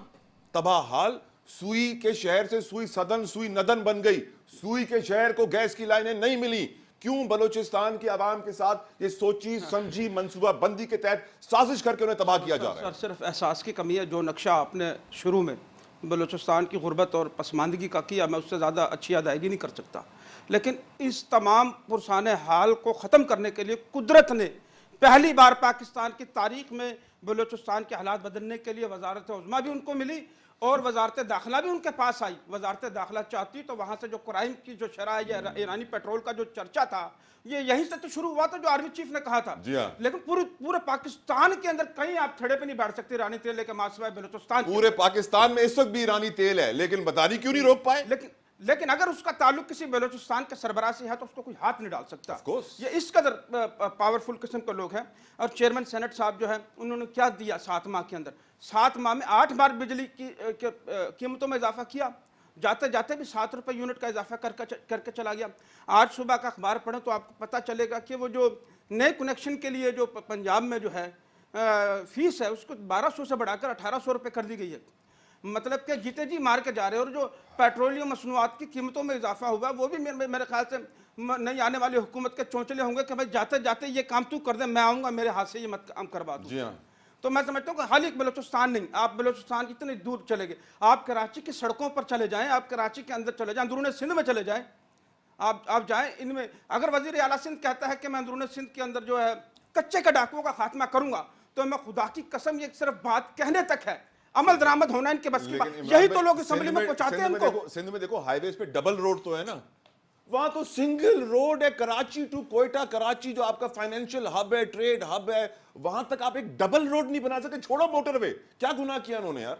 Speaker 1: तबाह हाल। सुई के शहर से सुई सदन, सुई नदन बन गई। सुई के शहर को गैस की लाइनें नहीं मिली। क्यों? बलूचिस्तान की आवाम के साथ ये सोची समझी मंसूबा बंदी के तहत साजिश करके उन्हें तबाह किया जा रहा है।
Speaker 3: सर, सिर्फ एहसास की कमी है। जो नक्शा आपने शुरू में बलूचिस्तान की गुर्बत और पसमानदगी का किया, मैं उससे ज़्यादा अच्छी अदायगी नहीं कर सकता। लेकिन इस तमाम पुरसान हाल को ख़त्म करने के लिए कुदरत ने पहली बार पाकिस्तान की तारीख में बलूचिस्तान के हालात बदलने के लिए वजारत उज़्मा भी उनको मिली और वजारत दाखिला भी उनके पास आई। वजारत दाखिला चाहती तो वहाँ से जो क्राइम की जो शरह है, या ईरानी पेट्रोल का जो चर्चा था, ये यहीं से तो शुरू हुआ था, जो आर्मी चीफ ने कहा था।
Speaker 1: जी हाँ।
Speaker 3: लेकिन पूरे पाकिस्तान के अंदर कहीं आप थड़े पे नहीं बैठ सकते ईरानी तेल लेकर मासवा बलूचिस्तान।
Speaker 1: पूरे पाकिस्तान में इस वक्त भी ईरानी तेल है, लेकिन बतानी क्यों नहीं रोक पाए?
Speaker 3: लेकिन अगर उसका ताल्लुक किसी बलूचिस्तान के सरबराह से है तो उसको कोई हाथ नहीं डाल सकता। ये इस कदर पावरफुल किस्म के लोग हैं। और चेयरमैन सेनेट साहब जो है, उन्होंने क्या दिया 7 माह के अंदर? 7 माह में 8 बार बिजली की कीमतों में इजाफा किया। जाते जाते भी 7 रुपये यूनिट का इजाफा करके चला गया। आज सुबह का अखबार पढ़ें तो आपको पता चलेगा कि वो जो नए कनेक्शन के लिए जो पंजाब में जो है फीस है, उसको 1200 से बढ़ाकर 1800 रुपये कर दी गई है। मतलब कि जीते जी मार के जा रहे हैं। और जो पेट्रोलियम मसनूआत की कीमतों में इजाफा हुआ, वो भी मेरे ख्याल से नहीं आने वाली हुकूमत के चौंचले होंगे कि भाई जाते जाते ये काम तू कर दे, मैं आऊँगा मेरे हाथ से ये मत काम करवा दूँ।
Speaker 1: जी हाँ।
Speaker 3: तो मैं समझता हूँ कि हाल ही बलूचिस्तान नहीं, आप बलूचिस्तान इतनी दूर चले गए। आप कराची की सड़कों पर चले जाएं, आप कराची के अंदर चले जाएं, अंदरून सिंध में चले जाएं, आप जाएं इनमें। अगर वजीर आला सिंध कहता है कि मैं अंदरून सिंध के अंदर जो है कच्चे के डाकुओं का खात्मा करूंगा, तो मैं खुदा की कसम, ये सिर्फ बात कहने तक है, अमल दरामद होना इनके बस की बात। यही तो लोग असेंबली में पहुंचाते हैं इनको।
Speaker 1: सिंध में देखो, हाईवेज पे डबल रोड तो है ना, वहां तो सिंगल रोड है। कराची टू कोयटा, कराची जो आपका फाइनेंशियल हब है, ट्रेड हब है, वहां तक आप एक डबल रोड नहीं बना सकते। छोड़ो मोटरवे, क्या गुनाह किया उन्होंने यार?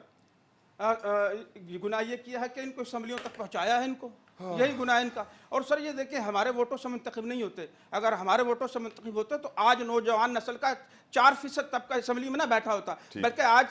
Speaker 3: गुनाह ये किया है कि इनको असम्बलियों तक पहुंचाया है इनको। यही गुनाह इनका। और सर ये देखिए, हमारे वोटों से मुंतखब नहीं होते। अगर हमारे वोटों से मुंतखब होते तो आज नौजवान नस्ल का 4% तबका असेंबली में ना बैठा होता, बल्कि आज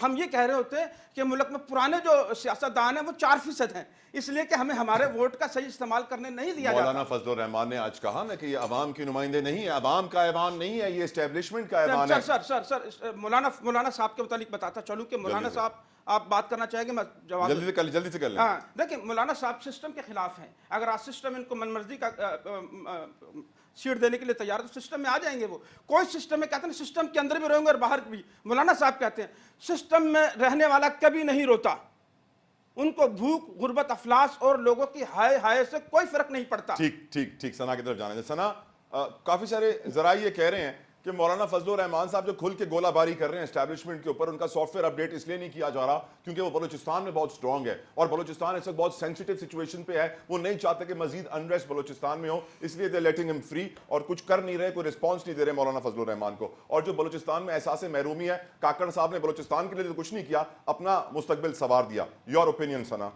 Speaker 3: हम ये कह रहे होते कि मुल्क में पुराने जो सियासतदान हैं वो 4% हैं, इसलिए कि हमें हमारे वोट का सही इस्तेमाल करने नहीं दिया जाता।
Speaker 1: मौलाना फजलुर रहमान ने आज कहा ना कि ये अवाम के नुमाइंदे नहीं है, अवाम का ऐवान नहीं है, ये एस्टेब्लिशमेंट का ऐवान है।
Speaker 3: सर मौलाना साहब के मुतालिक बताता चलूं कि मौलाना साहब आप बात करना चाहेंगे, मैं जवाब
Speaker 1: जल्दी से कर लें।
Speaker 3: हाँ, देखिए मौलाना साहब सिस्टम के खिलाफ हैं। अगर आज सिस्टम इनको मनमर्जी का सीट देने के लिए तैयार है तो सिस्टम में आ जाएंगे। वो कोई सिस्टम में कहते हैं सिस्टम के अंदर भी रहेंगे और बाहर भी। मौलाना साहब कहते हैं सिस्टम में रहने वाला कभी नहीं रोता, उनको भूख, गुर्बत, अफलास और लोगों की हाय हाय से कोई फर्क नहीं पड़ता।
Speaker 1: ठीक सना की तरफ जाने दें। सना, काफी सारे जराए ये कह रहे हैं कि मौलाना फजलुर रहमान साहब जो खुल के गोलाबारी कर रहे हैं एस्टैब्लिशमेंट के ऊपर, उनका सॉफ्टवेयर अपडेट इसलिए नहीं किया जा रहा क्योंकि वो बलूचिस्तान में बहुत स्ट्रांग है और बलूचिस्तान इस वक्त बहुत सेंसिटिव सिचुएशन पे है। वो नहीं चाहते कि मजीद अनरेस्ट बलूचिस्तान में हो, इसलिए दे लेटिंग हिम फ्री और कुछ कर नहीं रहे, कोई रिस्पॉन्स नहीं दे रहे मौलाना फजलुर रहमान को। और जो बलूचिस्तान में एहसास महरूमी है, काकड़ साहब ने बलूचिस्तान के लिए तो कुछ नहीं किया, अपना मुस्तकबिल सवार दिया। योर ओपिनियन सना?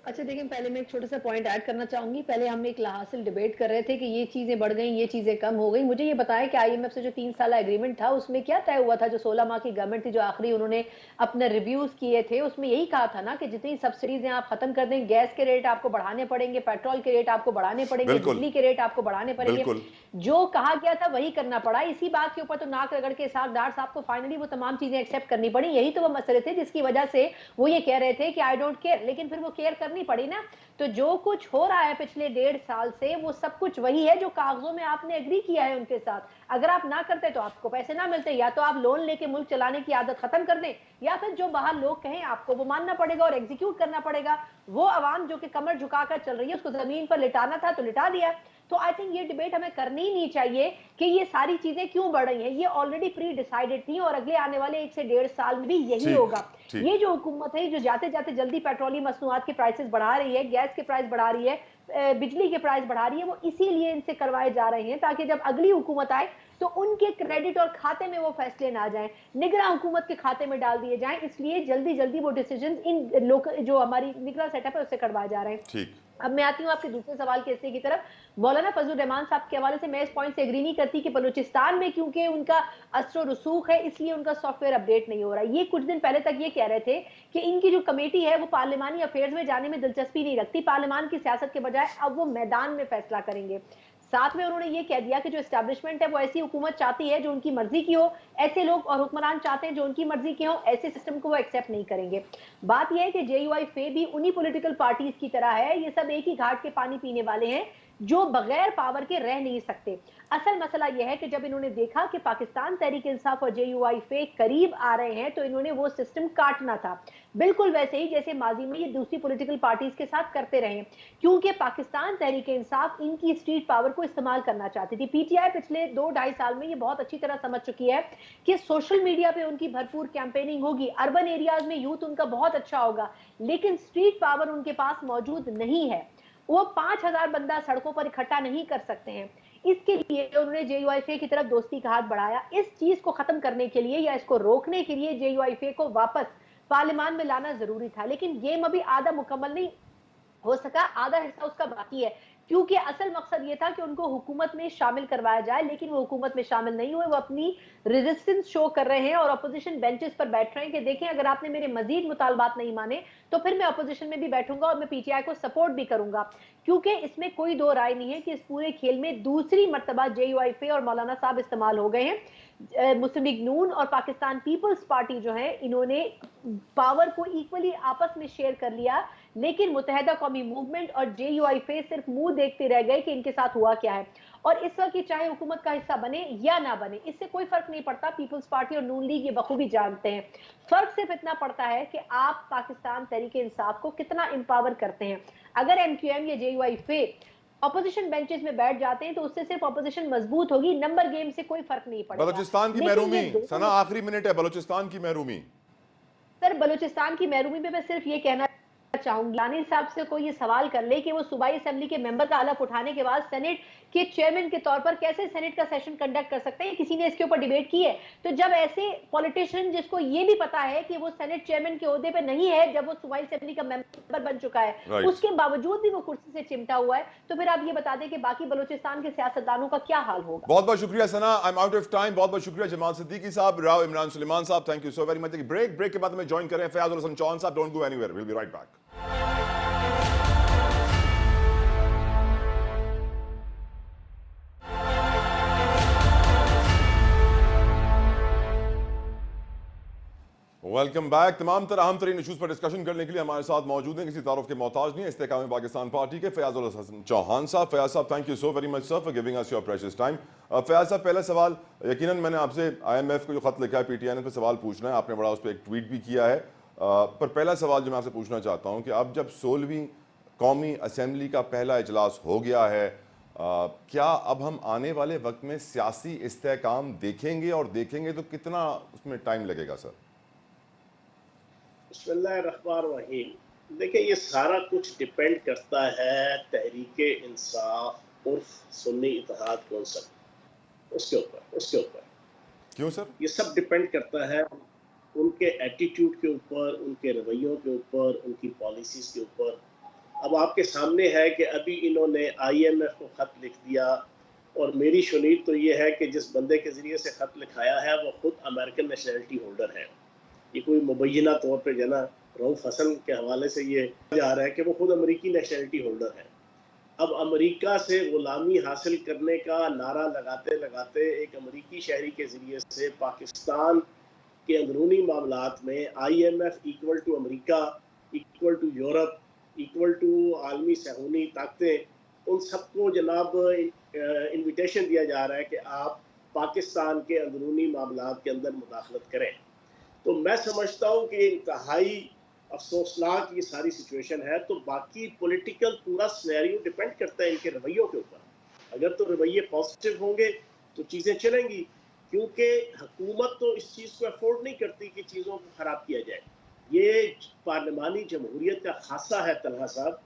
Speaker 2: अच्छा देखिए, पहले मैं एक छोटा सा पॉइंट ऐड करना चाहूंगी। पहले हम एक हासिल डिबेट कर रहे थे कि ये चीजें बढ़ गई, ये चीजें कम हो गई। मुझे ये बताया कि आईएमएफ से जो 3 साल एग्रीमेंट था उसमें क्या तय हुआ था? जो 16 माह की गवर्नमेंट थी, जो आखिरी उन्होंने अपने रिव्यूज किए थे, उसमें यही कहा था ना कि जितनी सब्सिडीज हैं आप खत्म कर दें, गैस के रेट आपको बढ़ाने पड़ेंगे, पेट्रोल के रेट आपको बढ़ाने पड़ेंगे, बिजली के रेट आपको बढ़ाने पड़ेंगे। जो कहा गया था वही करना पड़ा। इसी बात के ऊपर तो नाक रगड़ के साथ डार साहब को फाइनली वो तमाम चीजें एक्सेप्ट करनी पड़ी। यही तो वो मसले थे जिसकी वजह से वो ये कह रहे थे कि आई डोंट केयर, लेकिन फिर वो केयर करनी पड़ी ना। तो जो कुछ हो रहा है पिछले 1.5 साल से वो सब कुछ वही है जो कागजों में आपने एग्री किया है उनके साथ। अगर आप ना करते तो आपको पैसे ना मिलते, या तो आप लोन लेके मुल्क चलाने की आदत खत्म कर दें, या फिर जो बाहर लोग कहें आपको वो मानना पड़ेगा और एग्जीक्यूट करना पड़ेगा। वो अवाम जो कि कमर झुकाकर चल रही है उसको जमीन पर लिटाना था तो लिटा दिया। तो आई थिंक ये डिबेट हमें करनी ही नहीं चाहिए कि ये सारी चीजें क्यों बढ़ रही हैं। ये ऑलरेडी प्री डिसाइडेड थी और अगले आने वाले 1 से 1.5 साल में भी यही होगा। ये जो हुकूमत है जो जाते जाते जल्दी पेट्रोलियम मसनूआत के प्राइसेस बढ़ा रही है, गैस के प्राइस बढ़ा रही है, बिजली के प्राइस बढ़ा रही है, वो इसीलिए इनसे करवाए जा रहे हैं ताकि जब अगली हुकूमत आए तो उनके क्रेडिट और खाते में वो फैसले ना जाएं, निगरान हुकूमत के खाते में डाल दिए जाएं। इसलिए जल्दी जल्दी वो डिसीजन इन लोकल जो हमारी निगरान सेटअप है उससे करवाए जा रहे हैं।
Speaker 1: ठीक,
Speaker 2: अब मैं आती हूँ आपके दूसरे सवाल के हिस्से की तरफ। मौलाना फजलुर रहमान साहब के हवाले से मैं इस पॉइंट से एग्री नहीं करती कि बलूचिस्तान में क्योंकि उनका असर रसूख है इसलिए उनका सॉफ्टवेयर अपडेट नहीं हो रहा। ये कुछ दिन पहले तक ये कह रहे थे कि इनकी जो कमेटी है वो पार्लिमानी अफेयर्स में जाने में दिलचस्पी नहीं रखती, पार्लियामान की सियासत के बजाय अब वो मैदान में फैसला करेंगे। साथ में उन्होंने ये कह दिया कि जो एस्टैब्लिशमेंट है वो ऐसी हुकूमत चाहती है जो उनकी मर्जी की हो, ऐसे लोग और हुक्मरान चाहते हैं जो उनकी मर्जी के हो, ऐसे सिस्टम को वो एक्सेप्ट नहीं करेंगे। बात यह है कि JUIF भी उन्हीं पॉलिटिकल पार्टीज की तरह है, ये सब एक ही घाट के पानी पीने वाले हैं जो बगैर पावर के रह नहीं सकते। असल मसला यह है कि जब इन्होंने देखा कि पाकिस्तान तहरीक इंसाफ और JUIF करीब आ रहे हैं तो इन्होंने वो सिस्टम काटना था, बिल्कुल वैसे ही जैसे माजी में ये दूसरी पॉलिटिकल पार्टीज के साथ करते रहे, क्योंकि पाकिस्तान तहरीक इंसाफ इनकी स्ट्रीट पावर को इस्तेमाल करना चाहती थी। PTI पिछले 2-2.5 साल में ये बहुत अच्छी तरह समझ चुकी है कि सोशल मीडिया पे उनकी भरपूर कैंपेनिंग होगी, अर्बन एरियाज में यूथ उनका बहुत अच्छा होगा, लेकिन स्ट्रीट पावर उनके पास मौजूद नहीं है। वो 5000 बंदा सड़कों पर इकट्ठा नहीं कर सकते हैं। इसके लिए उन्होंने JUIF की तरफ दोस्ती का हाथ बढ़ाया। इस चीज को खत्म करने के लिए या इसको रोकने के लिए JUIF को वापस पार्लियामान में लाना जरूरी था, लेकिन गेम अभी आधा मुकम्मल नहीं हो सका, आधा हिस्सा उसका बाकी है, क्योंकि असल मकसद ये था कि उनको हुकूमत में शामिल करवाया जाए, लेकिन वो हुकूमत में शामिल नहीं हुए। वो अपनी रेजिस्टेंस शो कर रहे हैं और अपोजिशन बेंचेस पर बैठ रहे हैं कि देखें अगर आपने मेरे मजीद मुतालबात नहीं माने तो फिर मैं अपोजिशन में भी बैठूंगा और मैं PTI को सपोर्ट भी करूंगा, क्योंकि इसमें कोई दो राय नहीं है कि इस पूरे खेल में दूसरी मर्तबा JUIF और मौलाना साहब इस्तेमाल हो गए हैं। मुस्लिम लीग नून और पाकिस्तान पीपल्स पार्टी जो है इन्होंने पावर को इक्वली आपस में शेयर कर लिया, लेकिन मुत्तहिदा कौमी मूवमेंट और JUIF सिर्फ मुंह देखते रह गए कि इनके साथ हुआ क्या है। और इस वक्त चाहे हुकूमत का हिस्सा बने या ना बने, इससे कोई फर्क नहीं पड़ता। पीपल्स पार्टी और नून लीग ये बखूबी जानते हैं। फर्क सिर्फ इतना पड़ता है कि आप पाकिस्तान तहरीक इंसाफ को कितना एम्पावर करते हैं। अगर MQM या JUIF ऑपोजिशन बेंचेस में बैठ जाते हैं तो उससे सिर्फ ऑपोजिशन मजबूत होगी, नंबर गेम से कोई फर्क नहीं पड़ेगा।
Speaker 1: बलूचिस्तान की महरूमी, सना आखिरी मिनट है, बलूचिस्तान की महरूमी।
Speaker 2: सर बलूचिस्तान की महरूमी में मैं सिर्फ ये कहना चाहूंगी लानी साहब से कोई ये सवाल कर ले कि वो सूबाई असेंबली के मेंबर का हलफ उठाने के बाद सेनेट के चेयरमैन के तौर पर कैसे सेनेट का सेशन कंडक्ट कर सकते हैं, किसी ने इसके ऊपर डिबेट की है? तो जब ऐसे पॉलिटिशियन जिसको ये भी पता है कि वो सेनेट चेयरमैन के ओहदे पे नहीं है, जब वो सूबाई असेंबली का मेंबर बन चुका है, उसके बावजूद भी वो कुर्सी से चिमटा हुआ है, तो फिर आप ये बता दें कि बाकी बलूचिस्तान के सियासतदानों का क्या हाल होगा?
Speaker 1: बहुत बहुत शुक्रिया Sana, I am out of time. बहुत बहुत शुक्रिया जमाल सिद्दीकी साहब, Rao Imran Suleman sahab, thank you so very much. Break के बाद में ज्वाइन करें Fayazul Hasan Chauhan sahab. Don't go anywhere, will be right back. Welcome back. तमाम तरह अहम तरीन इशूज़ पर डिस्कशन करने के लिए हमारे साथ मौजूद हैं, किसी तारुफ के मोहताज नहीं है, इस्तेकाम पाकिस्तान पार्टी के फयाजुल हसन चौहान साहब। फयाज साहब, thank you so very much sir for giving us your precious time. Fayaz साहब, पहला सवाल, यकीनन मैंने आपसे IMF को जो खत लिखा है PTI ने, उस पर सवाल पूछना है, आपने बड़ा उस पर एक ट्वीट भी किया है, पर पहला सवाल जो मैं आपसे पूछना चाहता हूँ कि अब जब 16वीं कौमी असम्बली का पहला इजलास हो गया है, क्या अब हम आने वाले वक्त में सियासी इस्तेकाम देखेंगे, और देखेंगे तो कितना उसमें टाइम लगेगा सर?
Speaker 5: बिस्मिल्लाहिर्रहमानिर्रहीम। देखिए, ये सारा कुछ डिपेंड करता है तहरीक इंसाफ और सुन्नी इत्तेहाद कौंसिल, उसके ऊपर
Speaker 1: क्यों सर?
Speaker 5: ये सब डिपेंड करता है उनके एटीट्यूड के ऊपर, उनके रवैयों के ऊपर, उनकी पॉलिसीज के ऊपर। अब आपके सामने है कि अभी इन्होंने IMF को खत लिख दिया, और मेरी शुनीद तो ये है कि जिस बंदे के जरिए से खत लिखाया है वो खुद अमेरिकन नेशनलिटी होल्डर है। ये कोई मुबैना तौर पे जना रऊफ हसन के हवाले से ये जा रहा है कि वो खुद अमेरिकी नेशनलिटी होल्डर है। अब अमेरिका से गुलामी हासिल करने का नारा लगाते लगाते एक अमेरिकी शहरी के जरिए से पाकिस्तान के अंदरूनी मामलात में IMF equal to America, equal to Europe, equal to आलमी सहूनी ताकतें, उन सबको जनाब इन्विटेशन दिया जा रहा है कि आप पाकिस्तान के अंदरूनी मामलात के अंदर मुदाखलत करें। तो मैं समझता हूँ कि इंतहाई अफसोसनाक ये सारी सिचुएशन है। तो बाकी पॉलिटिकल पूरा सिनेरियो डिपेंड करता है इनके रवैयों के ऊपर। अगर तो रवैये पॉजिटिव होंगे तो चीज़ें चलेंगी, क्योंकि हुकूमत तो इस चीज़ को अफोर्ड नहीं करती कि चीज़ों को ख़राब किया जाए। ये पार्लिमानी जमहूरियत का खासा है तलहा साहब,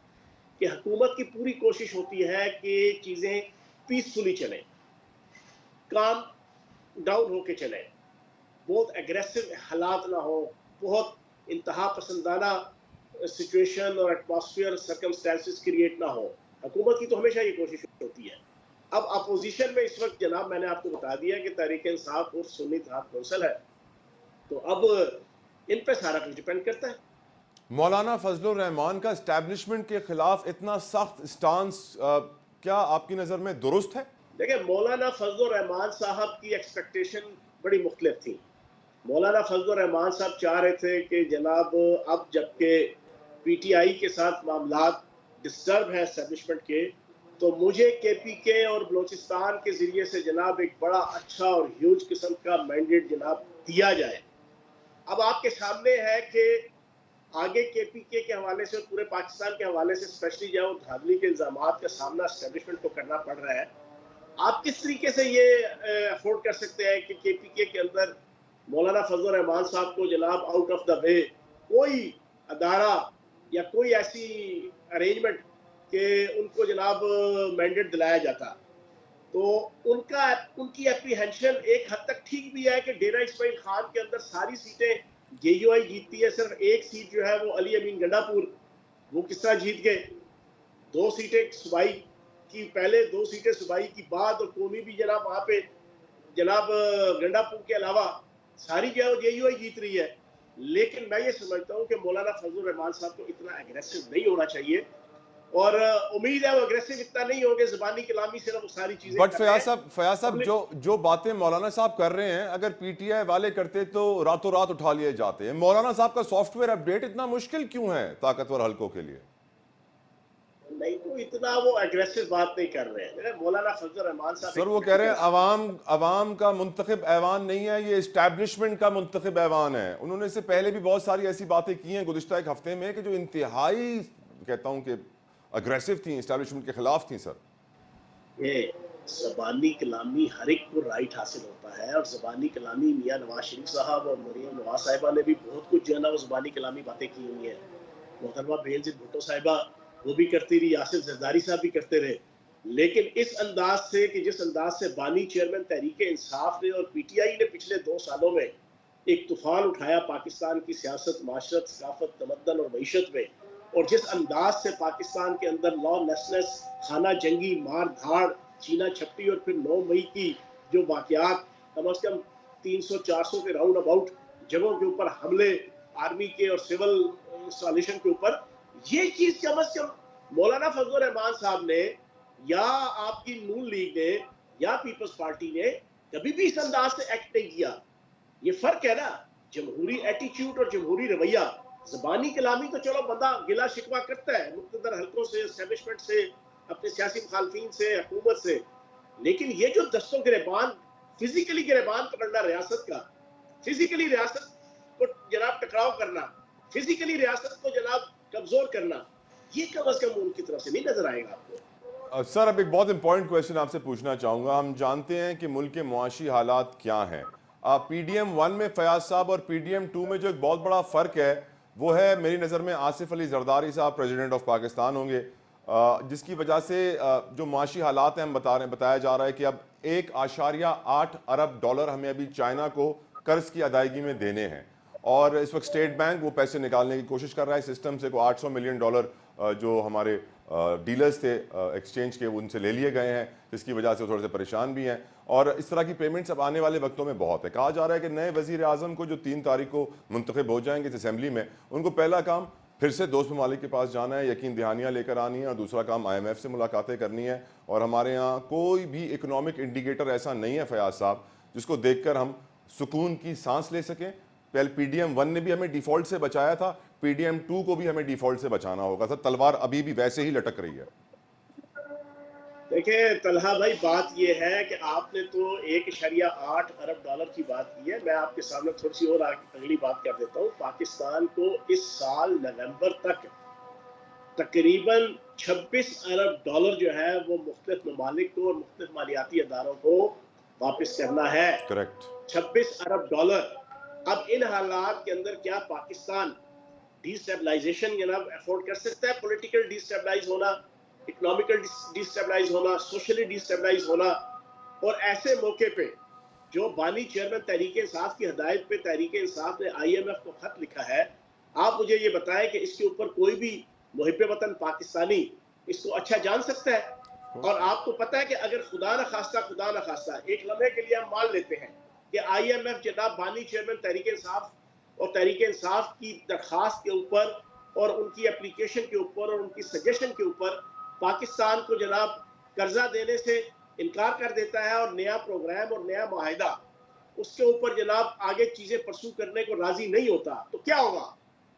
Speaker 5: कि हुकूमत की पूरी कोशिश होती है कि चीज़ें पीसफुली चलें, काम डाउन होके चलें, बहुत एग्रेसिव हालात ना हो, बहुत इंतहा पसंदाना सिचुएशन और एटमॉस्फेयर सर्कमस्टेंसेस क्रिएट ना हो। हुकूमत की तो हमेशा ये कोशिश होती है। अब अपोजिशन में इस वक्त जनाब मैंने आपको बता दिया कि तहरीक इंसाफ और सुन्नी इत्तेहाद कौंसिल है, तो अब इन पे सारा कुछ डिपेंड करता है।
Speaker 1: मौलाना फजलुर रहमान का एस्टैब्लिशमेंट के खिलाफ इतना सख्त स्टांस क्या आपकी नज़र में दुरुस्त है? देखिए,
Speaker 5: मौलाना फजलुर रहमान साहब की एक्सपेक्टेशन बड़ी मुख्तलिफ थी। मौलाना फजलुर रहमान साहब चाह रहे थे कि जनाब अब जबकि PTI के साथ मामलात डिस्टर्ब है एस्टैब्लिशमेंट के, तो मुझे KPK और बलोचिस्तान के ज़रिए से जनाब एक बड़ा अच्छा और ह्यूज किस्म का मैंडेट जनाब दिया जाए। अब आपके सामने है कि आगे KPK के हवाले से और पूरे पाकिस्तान के हवाले से स्पेशली जो धांधली के इल्ज़ामात का सामना एस्टैब्लिशमेंट को करना पड़ रहा है, आप किस तरीके से ये अफोर्ड कर सकते हैं कि KPK के अंदर मौलाना फजलुर रहमान साहब को जनाब आउट ऑफ द वे कोई अदारा या कोई ऐसी अरेंजमेंट कि उनको जनाब मैंडेट दिलाया जाता? तो उनकी एप्रीहेंशन एक हद तक ठीक भी है कि डेरा इस्माइल खान के अंदर सारी सीटें JUI जीतती है, सिर्फ एक सीट जो है वो अली अमीन गंडापुर, वो किस तरह जीत गए। 2 सीटें सूबाई की, पहले 2 सीटें सूबाई की बाद, और कौमी भी जनाब वहाँ पे जनाब गंडापुर के अलावा सारी जो JUI जीत रही है। लेकिन मैं ये समझता हूँ कि मौलाना फजलुर रहमान साहब को इतना एग्रेसिव नहीं होना चाहिए, और उम्मीद है वो अग्रेसिव इतना नहीं होंगे, ज़बानी कलामी से वो सारी चीजें।
Speaker 1: बट फयाज साहब जो बातें मौलाना साहब कर रहे हैं, अगर PTI वाले करते तो रातों रात उठा लिए जाते हैं। मौलाना साहब का सॉफ्टवेयर अपडेट इतना मुश्किल क्यों है ताकतवर हलकों के लिए?
Speaker 5: नहीं, तो इतना वो एग्रेसिव बात नहीं कर रहे हैं मौलाना फजलुर रहमान साहब।
Speaker 1: सर, वो कह रहे हैं अवाम का मुंतखब ऐवान नहीं है, ये एस्टैब्लिशमेंट का मुंतखब ऐवान है। उन्होंने इससे पहले भी बहुत सारी ऐसी बातें की हैं गुज़िश्ता एक हफ्ते में कि जो इंतहाई कहता हूँ कि अग्रेसिव थी, एस्टैब्लिशमेंट के खिलाफ थी। सर,
Speaker 5: ये ज़बानी कलामी हर एक को राइट हासिल होता है, और ज़बानी कलामी मियाँ नवाज शरीफ साहब और मरियम नवाज साहिबा ने भी बहुत कुछ जो है ना वो ज़बानी कलामी बातें की हुई हैं। मोहतरमा बेनज़ीर भुट्टो साहिबा वो भी करती रही, आसिफ जरदारी साहब भी करते रहे। लेकिन इस अंदाज से कि जिस अंदाज से बानी चेयरमैन तहरीक इंसाफ ने और पीटीआई ने पिछले 2 सालों में एक तूफान उठाया पाकिस्तान की सियासत, माशरत, सकाफत, तमद्दन और मईशत में, और जिस अंदाज से पाकिस्तान के अंदर लॉलेसनेस, खाना जंगी, मार धाड़, चीना छपटी और फिर 9 मई की जो वाकयात, कम से कम 300-400 के राउंड अबाउट जगहों के ऊपर हमले आर्मी के और सिविल इंस्टॉलेशन के ऊपर, ये चीज कम से कम मौलाना फजलुर रहमान साहब ने या आपकी नून लीग ने या पीपल्स पार्टी ने कभी भी इस अंदाज से एक्ट नहीं किया। ये फर्क है ना, जमहूरी एटीट्यूड और जमहूरी रवैया। ज़बानी कलामी तो चलो बंदा गिला शिकवा करता है मुख्तदर हलकों से, एस्टेब्लिशमेंट से, अपने सियासी मुखालफीन से, हुकूमत से, लेकिन ये जो दस्तों गिरबान, फिजिकली गिरबान पकड़ना रियासत का, फिजिकली रियासत को जनाब टकराव करना, फिजिकली रियासत को जनाब कमजोर करना, ये कम से कम उनकी तरफ से नहीं नजर आएगा आपको।
Speaker 1: सर, अब एक बहुत इंपॉर्टेंट क्वेश्चन आपसे पूछना चाहूँगा। हम जानते हैं कि मुल्क के मुआशी हालात क्या हैं। PDM 1 में फयाज साहब और PDM 2 में जो एक बहुत बड़ा फ़र्क है वो है मेरी नज़र में आसिफ अली जरदारी साहब प्रेसिडेंट ऑफ पाकिस्तान होंगे, जिसकी वजह से जो मुआशी हालात हैं हम बताया जा रहा है कि अब 1.8 अरब डॉलर हमें अभी चाइना को कर्ज की अदायगी में देने हैं, और इस वक्त स्टेट बैंक वो पैसे निकालने की कोशिश कर रहा है सिस्टम से। को 800 मिलियन डॉलर जो हमारे डीलर्स थे एक्सचेंज के, उनसे ले लिए गए हैं, जिसकी वजह से वो थोड़े से परेशान भी हैं। और इस तरह की पेमेंट्स अब आने वाले वक्तों में बहुत है। कहा जा रहा है कि नए वज़ीर आज़म को जो 3 तारीख को मुंतखब हो जाएंगे इस असेंबली में, उनको पहला काम फिर से दोस्त ममालिक के पास जाना है, यकीन दहानियाँ लेकर आनी है, और दूसरा काम IMF से मुलाकातें करनी है। और हमारे यहाँ कोई भी इकनॉमिक इंडिकेटर ऐसा नहीं है फयाज साहब जिसको देख कर हम सुकून की सांस ले सकें। पहले PDM 1 ने भी हमें डिफ़ॉल्ट से बचाया था, PDM 2 को भी हमें डिफ़ॉल्ट से बचाना होगा। सर, तलवार अभी भी वैसे ही लटक रही है।
Speaker 5: देखिए तलहा भाई, बात यह है कि आपने तो 1.8 अरब डॉलर की बात की है। मैं आपके सामने थोड़ी सी और अगली बात कर देता हूँ। पाकिस्तान को इस साल नवंबर तक तकरीबन 26 अरब डॉलर जो है वो मुख्तलिफ ममालिक को और मुख्तलिफ मालियाती अदारों को वापस करना है।
Speaker 1: करेक्ट,
Speaker 5: 26 अरब डॉलर। अब इन हालात के अंदर क्या पाकिस्तान डिस्टेबलाइजेशन जनाब अफोर्ड कर सकता है? पॉलिटिकल डिस्टेबलाइज होना, इकोनॉमिकल डिस्टेबलाइज होना, सोशली डिस्टेबलाइज होना। और ऐसे मौके पे जो बानी चेयरमैन तहरीक इंसाफ की हदायत पे तहरीक इंसाफ ने IMF को खत लिखा है, आप मुझे ये बताएं कि इसके ऊपर कोई भी मुहिब वतन पाकिस्तानी इसको अच्छा जान सकता है? और आपको पता है कि अगर खुदा न खास्ता एक लम्हे के लिए हम मान लेते हैं कि IMF जनाब बानी चेयरमैन तहरीक इंसाफ और तहरीक इंसाफ की दरख्वास्त के ऊपर और उनकी एप्लीकेशन के ऊपर और उनकी सजेशन के ऊपर पाकिस्तान को जनाब कर्जा देने से इनकार कर देता है और नया प्रोग्राम और नया माहिदा उसके ऊपर जनाब आगे चीजें परसू करने को राजी नहीं होता, तो क्या होगा?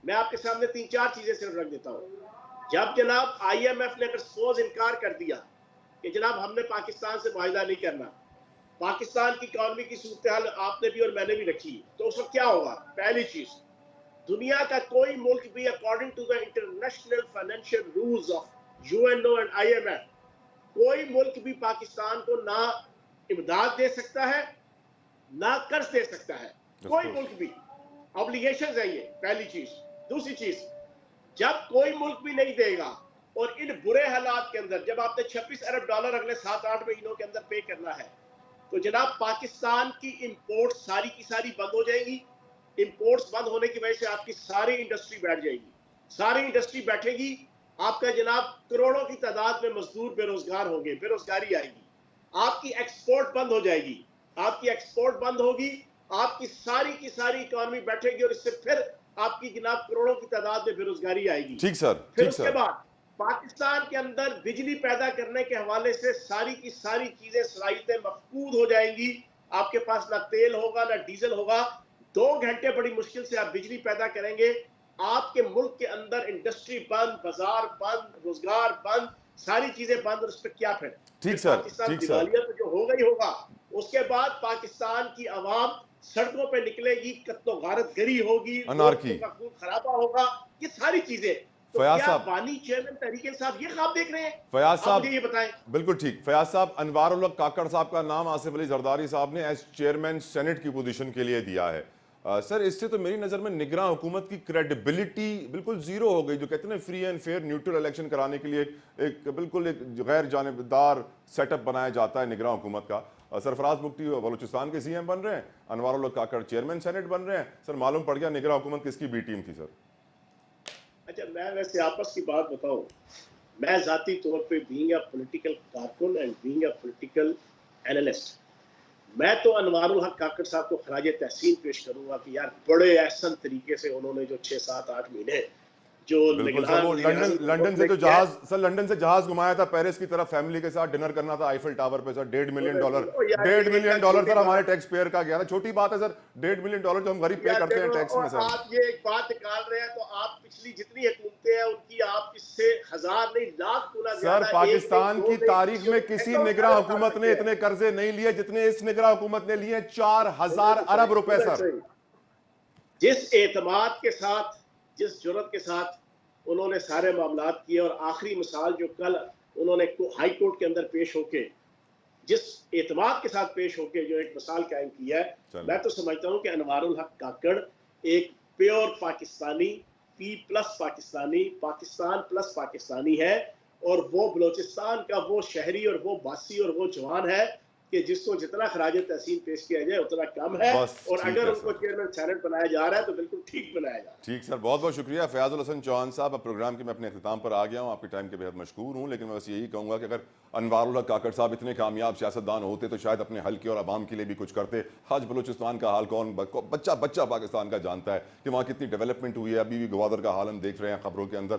Speaker 5: मैं आपके सामने 3-4 चीजें सिर्फ रख देता हूँ। जब जनाब IMF ने अगर सपोज इनकार कर दिया कि जनाब हमने पाकिस्तान से माहिदा नहीं करना, पाकिस्तान की इकॉनमी की सूरत हाल आपने भी और मैंने भी रखी, तो उस वक्त क्या होगा? पहली चीज, दुनिया का कोई मुल्क भी according to the international financial rules of UNO and IMF, कोई मुल्क भी पाकिस्तान को ना इमदाद दे सकता है ना कर्ज दे सकता है, कोई मुल्क भी। ऑब्लिगेशंस है ये, पहली चीज। दूसरी चीज, जब कोई मुल्क भी नहीं देगा और इन बुरे हालात के अंदर जब आपने 26 अरब डॉलर अगले 7-8 महीनों के अंदर पे करना है, तो जनाब पाकिस्तान की इंपोर्ट सारी की सारी बंद हो जाएगी। इंपोर्ट्स बंद होने की वजह से आपकी सारी इंडस्ट्री बैठ जाएगी। सारी इंडस्ट्री बैठेगी, आपका जनाब करोड़ों की तादाद में मजदूर बेरोजगार होंगे, बेरोजगारी आएगी, आपकी एक्सपोर्ट बंद हो जाएगी, आपकी एक्सपोर्ट बंद होगी, आपकी सारी की सारी इकॉनमी बैठेगी और इससे फिर आपकी जनाब करोड़ों की तादाद में बेरोजगारी आएगी।
Speaker 1: ठीक सर,
Speaker 5: फिर
Speaker 1: ठीक
Speaker 5: उसके
Speaker 1: सर।
Speaker 5: बाद पाकिस्तान के अंदर बिजली पैदा करने के हवाले से सारी की सारी चीजें, सलाहियतें मफकूद हो जाएंगी। आपके पास ना तेल होगा ना डीजल होगा। 2 घंटे बड़ी मुश्किल से आप बिजली पैदा करेंगे। आपके मुल्क के अंदर इंडस्ट्री बंद, बाजार बंद, रोजगार बंद, सारी चीजें बंद, और उस पर क्या फिर?
Speaker 1: ठीक सर,
Speaker 5: पाकिस्तान
Speaker 1: ठीक सर।
Speaker 5: दिवालिया तो जो होगा ही होगा। उसके बाद पाकिस्तान की आवाम सड़कों पे निकलेगी, कत्लो गारत गरी होगी,
Speaker 1: अनारकी,
Speaker 5: लोगों का खून खराबा होगा, ये सारी चीजें। तो
Speaker 1: फयाज
Speaker 5: क्या
Speaker 1: साहब,
Speaker 5: बानी चेयरमैन तहरीक इंसाफ ये ख्वाब देख रहे हैं?
Speaker 1: फयाज
Speaker 5: आप
Speaker 1: साहब,
Speaker 5: मुझे ये बताएं।
Speaker 1: बिल्कुल ठीक। फयाज साहब, अनवारुल हक काकड़ साहब का नाम आसिफ अली जरदारी साहब ने एज चेयरमैन सेनेट की पोजीशन के लिए दिया है। सर इससे तो मेरी नज़र में निगरान हुकूमत की क्रेडिबिलिटी बिल्कुल ज़ीरो हो गई। जो कहते हैं ना free and fair neutral election कराने के लिए एक बिल्कुल एक गैर जानिबदार सेटअप बनाया जाता है निगरान हुकूमत का। सरफराज मुफ्ती बलूचिस्तान के CM बन रहे हैं, अनवारुल हक काकड़ चेयरमैन सेनेट बन रहे हैं। सर मालूम पड़ गया निगरान हुकूमत किसकी बी टीम थी सर।
Speaker 5: अच्छा, मैं वैसे आपस की बात बताऊं, मैं जाती तौर पे बीइंग अ पॉलिटिकल कारकुन and being a political analyst, मैं तो अनवारुल हक काकड़ साहब को खराज तहसीन पेश करूंगा कि यार बड़े एहसन तरीके से उन्होंने जो 6, 7, 8 महीने जो
Speaker 1: बिल्कुल सर, वो लंदन से जो जहाज सर लंदन से जहाज घुमाया था पेरिस की तरफ फैमिली के साथ डिनर करना था आईफिल टावर पे सर, $1.5 मिलियन $1.5 मिलियन सर हमारे टैक्स पेयर का गया था। छोटी बात है सर, $1.5 मिलियन जो हम गरीब पे करते हैं टैक्स में सर।
Speaker 5: आप ये एक बात निकाल रहे हैं तो आप पिछली जितनी हुकूमतें हैं उनकी आप इससे 1000 नहीं लाख गुना
Speaker 1: सर पाकिस्तान की तारीख में किसी निगरान हुकूमत ने इतने कर्जे नहीं लिए जितने इस निगरान हुकूमत ने लिए, 4000 अरब रुपए सर।
Speaker 5: जिस एतमाद के साथ, जिस जुर्रत के साथ उन्होंने सारे मामलात किए, और आखिरी मिसाल जो कल उन्होंने हाई कोर्ट के अंदर पेश होके जिस एतमाद के साथ पेश होके जो एक मिसाल कायम की है, मैं तो समझता हूं कि अनवारुल हक काकड़ एक pure Pakistani, P+ Pakistani, Pakistan plus Pakistani है, और वो बलोचिस्तान का वो शहरी और वो बासी और वो जवान है कि जिसको जितना खराज तहसीन पेश किया जाए उतना कम है। और अगर उनको चेयरमैन सेनेट बनाया जा रहा है तो बिल्कुल ठीक बनाया जा रहा है।
Speaker 1: ठीक सर, बहुत बहुत शुक्रिया फयाजुल हसन चौहान साहब। अब प्रोग्राम के मैं अपने अख्ताम पर आ गया हूँ, आपके टाइम के बेहद मशकूर हूँ, लेकिन मैं बस यही कहूँगा कि अगर अनवारुल हक काकड़ साहब इतने कामयाब सियासतदान होते तो शायद अपने हल्के और आवाम के लिए भी कुछ करते। आज बलूचिस्तान का हाल कौन बच्चा बच्चा पाकिस्तान का जानता है कि वहाँ कितनी डेवलपमेंट हुई है। अभी भी गवादर का हाल हम देख रहे हैं खबरों के अंदर।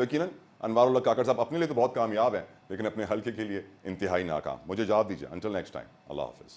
Speaker 1: यकीनन अनवारुल हक काकड़ साहब अपने लिए तो बहुत कामयाब हैं, लेकिन अपने हल्के के लिए इंतहाई नाकाम। मुझे इजाज़त दीजिए, अंटिल नेक्स्ट टाइम, अल्लाह हाफिज़।